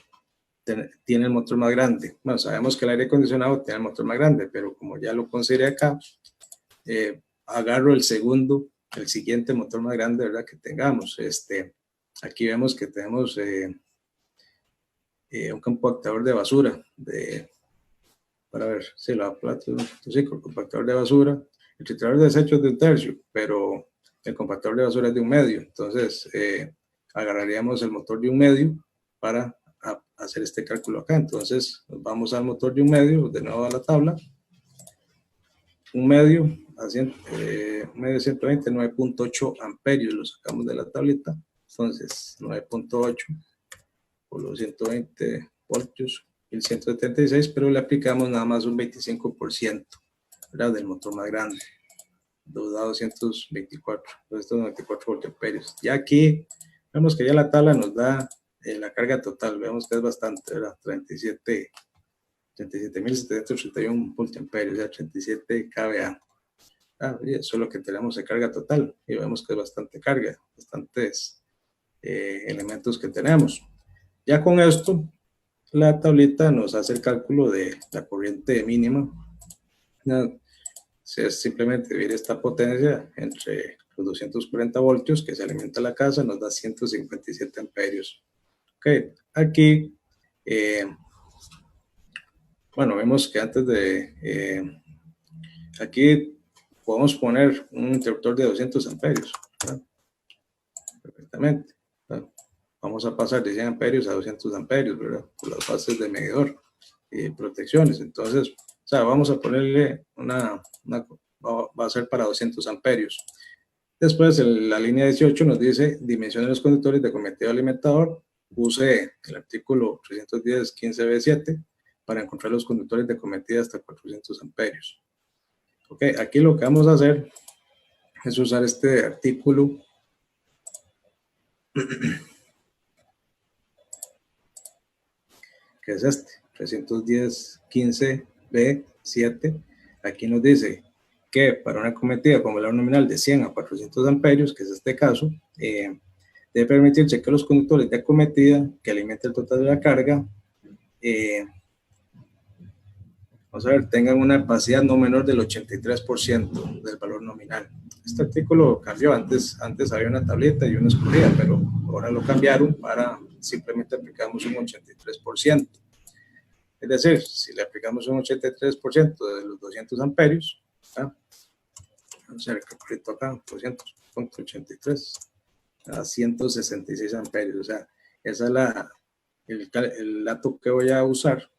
tiene el motor más grande. Bueno, sabemos que el aire acondicionado tiene el motor más grande, pero como ya lo consideré acá, agarro el siguiente motor más grande, ¿verdad? Que tengamos. Aquí vemos que tenemos un compactador de basura para ver si la plata, sí, el compactador de basura, el tritador de desechos de 1/3, pero el compactador de basura es de 1/2. Entonces, agarraríamos el motor de 1/2 para hacer este cálculo acá. Entonces, nos vamos al motor de 1/2, de nuevo a la tabla. 1/2 a 120, 9.8 amperios, lo sacamos de la tablita. Entonces, 9.8 por los 120 voltios, 1176, pero le aplicamos nada más un 25%, ¿verdad? Del motor más grande, 224, 294 voltiamperios. Y aquí vemos que ya la tabla nos da la carga total, vemos que es bastante, ¿verdad? 37.731 voltiamperios, o sea, 37 kVA. Y eso es lo que tenemos de carga total, y vemos que es bastante carga, bastantes elementos que tenemos. Ya con esto, la tablita nos hace el cálculo de la corriente mínima. Es simplemente dividir esta potencia entre los 240 voltios que se alimenta la casa, nos da 157 amperios. Ok, aquí, bueno, vemos que antes de, aquí podemos poner un interruptor de 200 amperios, ¿verdad? Perfectamente, ¿verdad? Vamos a pasar de 100 amperios a 200 amperios, ¿verdad? Por las bases de medidor y protecciones. Entonces, o sea, vamos a ponerle va a ser para 200 amperios. Después, la línea 18 nos dice dimensión de los conductores de cometido alimentador. Use el artículo 310.15b7 para encontrar los conductores de cometida hasta 400 amperios. Ok, aquí lo que vamos a hacer es usar este artículo que es este, 310.15b7. Aquí nos dice que para una cometida con valor nominal de 100 a 400 amperios, que es este caso, debe permitirse que los conductores de acometida que alimenten el total de la carga, vamos a ver, tengan una capacidad no menor del 83% del valor nominal. Este artículo cambió, antes había una tableta y una escurrida, pero ahora lo cambiaron para simplemente aplicamos un 83%. Es decir, si le aplicamos un 83% de los 200 amperios, vamos a hacer el calculito acá, 200.83 a 166 amperios. O sea, ese es el dato que voy a usar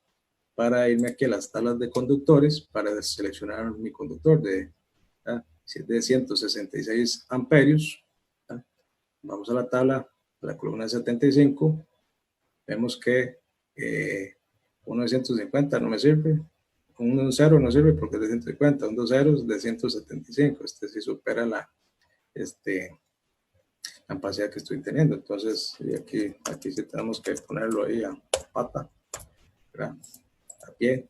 para irme aquí a las tablas de conductores para seleccionar mi conductor de 166 amperios. Vamos a la tabla, a la columna 75. Vemos que uno de 150 no me sirve, un 0 no sirve porque es de 150, un 2 ceros de 175. Este sí supera la capacidad que estoy teniendo. Entonces, aquí sí tenemos que ponerlo ahí a pata, ¿verdad? A pie.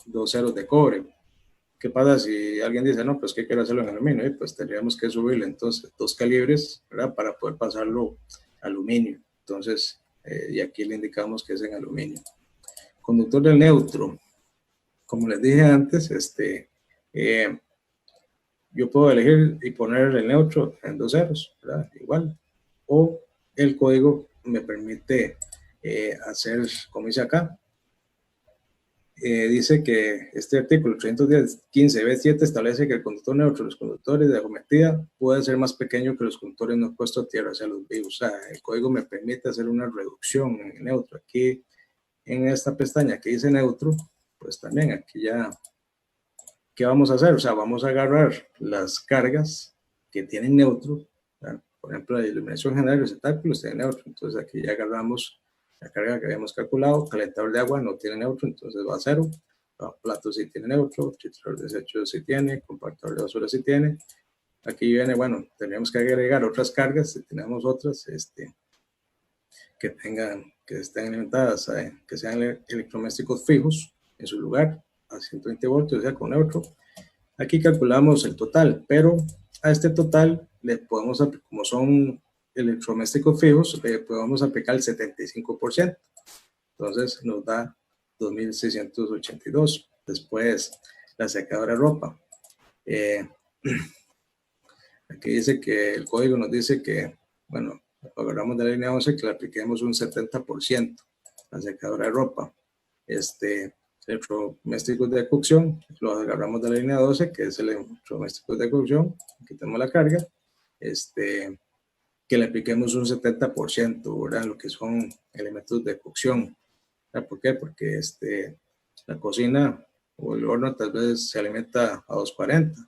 2 ceros de cobre. ¿Qué pasa si alguien dice, no, pues que quiero hacerlo en aluminio? Y pues tendríamos que subirle entonces 2 calibres, ¿verdad? Para poder pasarlo a aluminio. Entonces, y aquí le indicamos que es en aluminio. Conductor del neutro. Como les dije antes, yo puedo elegir y poner el neutro en 2 ceros, ¿verdad? Igual. O el código me permite hacer, como dice acá, dice que este artículo 315b7 establece que el conductor neutro, los conductores de geometría, puede ser más pequeño que los conductores no puestos a tierra, o sea, los vivos. O sea, el código me permite hacer una reducción en el neutro. Aquí, en esta pestaña que dice neutro, pues también aquí ya, ¿qué vamos a hacer? O sea, vamos a agarrar las cargas que tienen neutro, ¿verdad? Por ejemplo, la iluminación general de receptáculos tiene neutro, entonces aquí ya agarramos la carga que habíamos calculado. Calentador de agua no tiene neutro, entonces va a cero. Plato sí tiene neutro, filtrador de desechos sí tiene, compactador de basura sí tiene. Aquí viene, bueno, tenemos que agregar otras cargas, si tenemos otras, que estén alimentadas, que sean electrodomésticos fijos en su lugar, a 120 voltios, o sea, con neutro. Aquí calculamos el total, pero a este total le podemos, como son electrodomésticos fijos, le podemos aplicar el 75%. Entonces nos da 2.682. Después, la secadora de ropa. Aquí dice que el código nos dice que, bueno, agarramos de la línea 11 que le apliquemos un 70% a la secadora de ropa. Electrodomésticos de cocción, lo agarramos de la línea 12, que es el electrodomésticos de cocción. Aquí tenemos la carga. Que le apliquemos un 70%, ¿verdad? Lo que son elementos de cocción. ¿Por qué? Porque la cocina o el horno tal vez se alimenta a 240,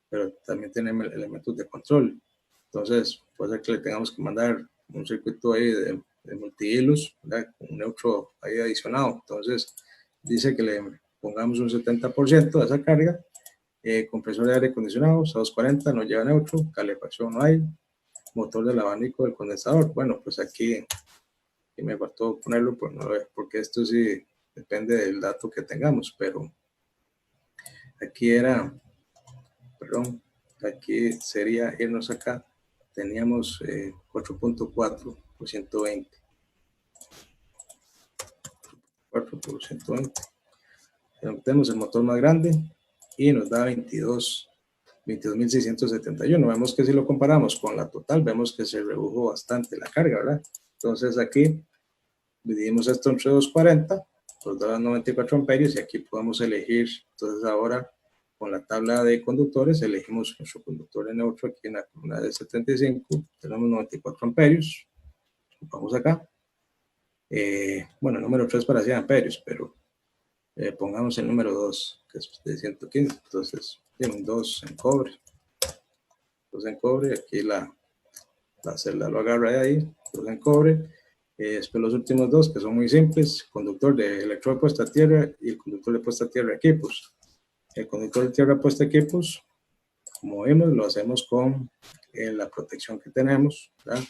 pero también tiene elementos de control. Entonces, puede ser que le tengamos que mandar un circuito ahí de multihilos, ¿verdad? Con un neutro ahí adicionado. Entonces, dice que le pongamos un 70% de esa carga. Compresor de aire acondicionado, a 240, no lleva neutro. Calefacción no hay. Motor del abanico del condensador. Bueno, pues aquí me faltó ponerlo porque esto sí depende del dato que tengamos, pero aquí aquí sería irnos acá, teníamos 4.4 por 120. 4 por 120. Tenemos el motor más grande y nos da 22.671. Vemos que si lo comparamos con la total, vemos que se redujo bastante la carga, ¿verdad? Entonces aquí dividimos esto entre 240, nos da 94 amperios y aquí podemos elegir. Entonces ahora con la tabla de conductores elegimos nuestro conductor de neutro aquí en la columna de 75, tenemos 94 amperios. Vamos acá. Bueno, el número 3 para 100 amperios, pero pongamos el número 2, que es de 115. Entonces, tiene un 2 en cobre. 2 en cobre, aquí la celda lo agarra de ahí, 2 en cobre. Después los últimos dos, que son muy simples, conductor de electrodo puesta a tierra y el conductor de puesta a tierra equipos. El conductor de tierra puesta a equipos, como vemos, lo hacemos con la protección que tenemos, ¿verdad?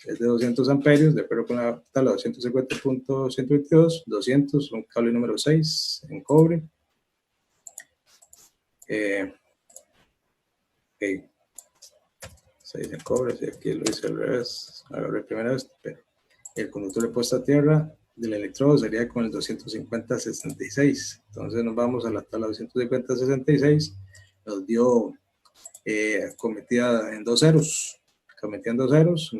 Es de 200 amperios, de acuerdo con la tabla 250.122, 200, un cable número 6 en cobre. Okay. 6 en cobre, si aquí lo hice al revés, agarré primera vez, pero el conductor de puesta a tierra del electrodo sería con el 250-66. Entonces nos vamos a la tabla 250-66, nos dio cometida en 2 ceros. Cometida en 2 ceros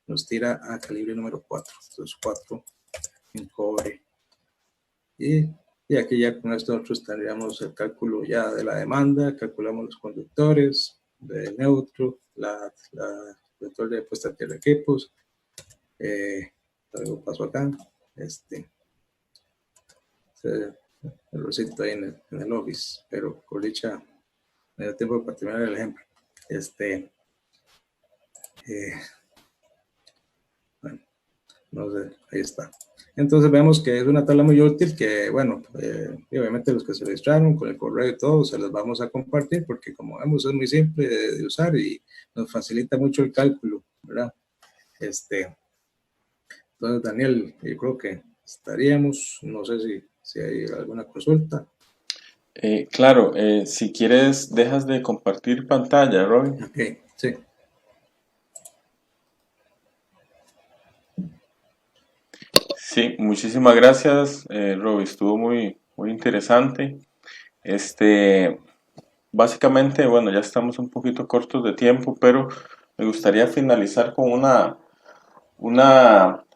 nos tira a calibre número 4. Entonces 4 en cobre. Y aquí ya con esto nosotros tendríamos el cálculo ya de la demanda, calculamos los conductores de neutro, el conductor de puesta a tierra de equipos. Luego paso acá, el rosito ahí en el office, pero por dicha me da tiempo para terminar el ejemplo. Bueno, no sé, ahí está. Entonces vemos que es una tabla muy útil que, bueno, obviamente los que se registraron con el correo y todo, se los vamos a compartir porque como vemos es muy simple de usar y nos facilita mucho el cálculo, ¿verdad? Entonces, Daniel, yo creo que estaríamos, no sé si hay alguna consulta. Claro, si quieres, dejas de compartir pantalla, Robin. Ok, sí. Sí, muchísimas gracias, Robin. Estuvo muy, muy interesante. Básicamente, bueno, ya estamos un poquito cortos de tiempo, pero me gustaría finalizar con tal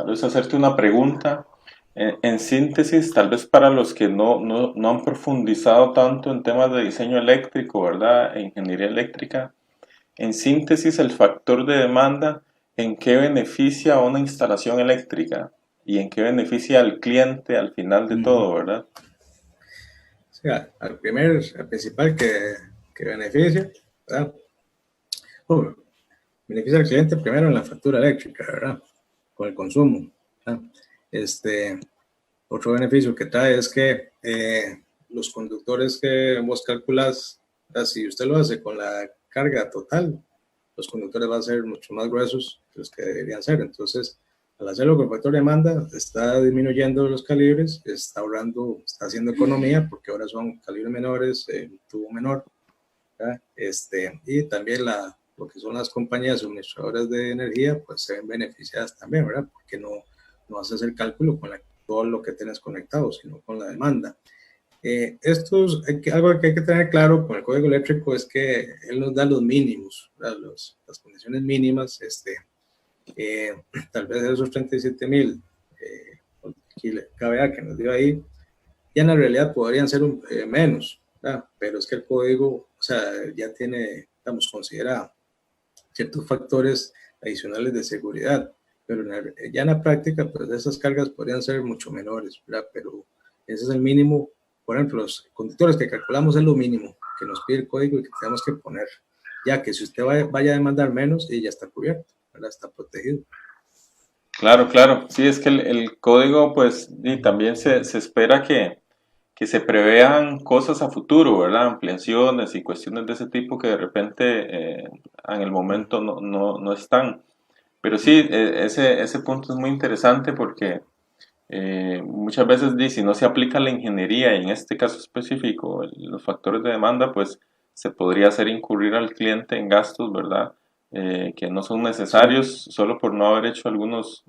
vez hacerte una pregunta. En síntesis, tal vez para los que no han profundizado tanto en temas de diseño eléctrico, ¿verdad? E ingeniería eléctrica, en síntesis, el factor de demanda, ¿en qué beneficia a una instalación eléctrica? Y en qué beneficia al cliente al final de Ujú. todo, ¿verdad? O sea, al principal que beneficia, ¿verdad? Oh, beneficia al cliente primero en la factura eléctrica, ¿verdad? Con el consumo, ¿verdad? Este, Otro beneficio que trae es que los conductores que vos calculas, si usted lo hace con la carga total, los conductores van a ser mucho más gruesos que los que deberían ser. Entonces, al hacerlo con factor de demanda, está disminuyendo los calibres, está ahorrando, está haciendo economía, porque ahora son calibres menores, tubo menor, ¿verdad? Y también lo que son las compañías suministradoras de energía, pues se ven beneficiadas también, ¿verdad? Porque no haces el cálculo con todo lo que tienes conectado, sino con la demanda. Algo que hay que tener claro con el código eléctrico es que él nos da los mínimos, las condiciones mínimas, eh, tal vez esos 37.000 kVA que nos dio ahí, ya en la realidad podrían ser menos, ¿verdad? Pero es que el código, o sea, ya tiene, digamos, considera ciertos factores adicionales de seguridad, pero ya en la práctica, pues esas cargas podrían ser mucho menores, ¿verdad? Pero ese es el mínimo. Por ejemplo, los conductores que calculamos es lo mínimo que nos pide el código y que tenemos que poner, ya que si usted vaya a demandar menos, y ya está cubierto, ¿verdad? Está protegido. Claro, claro. Sí, es que el código, pues, y también se espera que se prevean cosas a futuro, ¿verdad? Ampliaciones y cuestiones de ese tipo que de repente en el momento no están. Pero sí, ese punto es muy interesante porque muchas veces si no se aplica la ingeniería, y en este caso específico, los factores de demanda, pues se podría hacer incurrir al cliente en gastos, ¿verdad? Que no son Sí, necesarios solo por no haber hecho algunos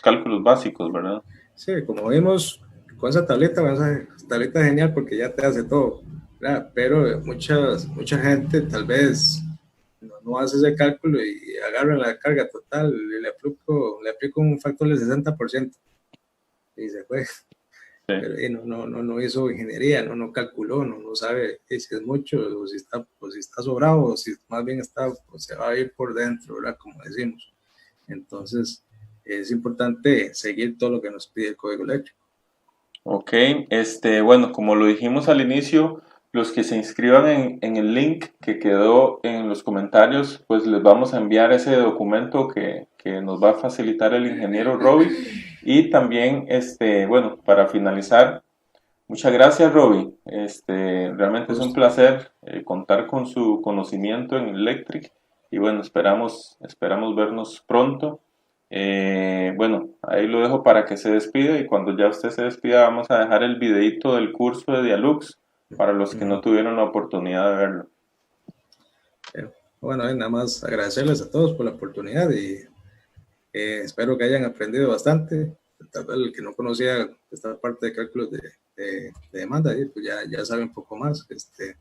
cálculos básicos, ¿verdad? sí, como vimos con esa tableta, bueno, esa tableta es genial porque ya te hace todo, ¿verdad? Pero mucha gente tal vez no hace ese cálculo y agarran la carga total y le aplico un factor del 60% y se fue. Sí. Pero no hizo ingeniería, no calculó, no sabe si es mucho o si está sobrado o si más bien está, pues se va a ir por dentro, ¿verdad? Como decimos. Entonces, es importante seguir todo lo que nos pide el código eléctrico. Ok, bueno, como lo dijimos al inicio, los que se inscriban en el link que quedó en los comentarios, pues les vamos a enviar ese documento que nos va a facilitar el ingeniero Roby. Y también, bueno, para finalizar, muchas gracias, Roby. Realmente es un Justo. placer contar con su conocimiento en Electric y bueno, esperamos vernos pronto. Bueno, ahí lo dejo para que se despida y cuando ya usted se despida vamos a dejar el videito del curso de Dialux para los que no Uh-huh. tuvieron la oportunidad de verlo. Bueno, nada más agradecerles a todos por la oportunidad y espero que hayan aprendido bastante. Tal vez el que no conocía esta parte de cálculos de demanda, pues ya sabe un poco más. Usted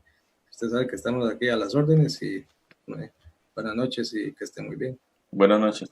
sabe que estamos aquí a las órdenes y buenas noches y que esté muy bien. Buenas noches.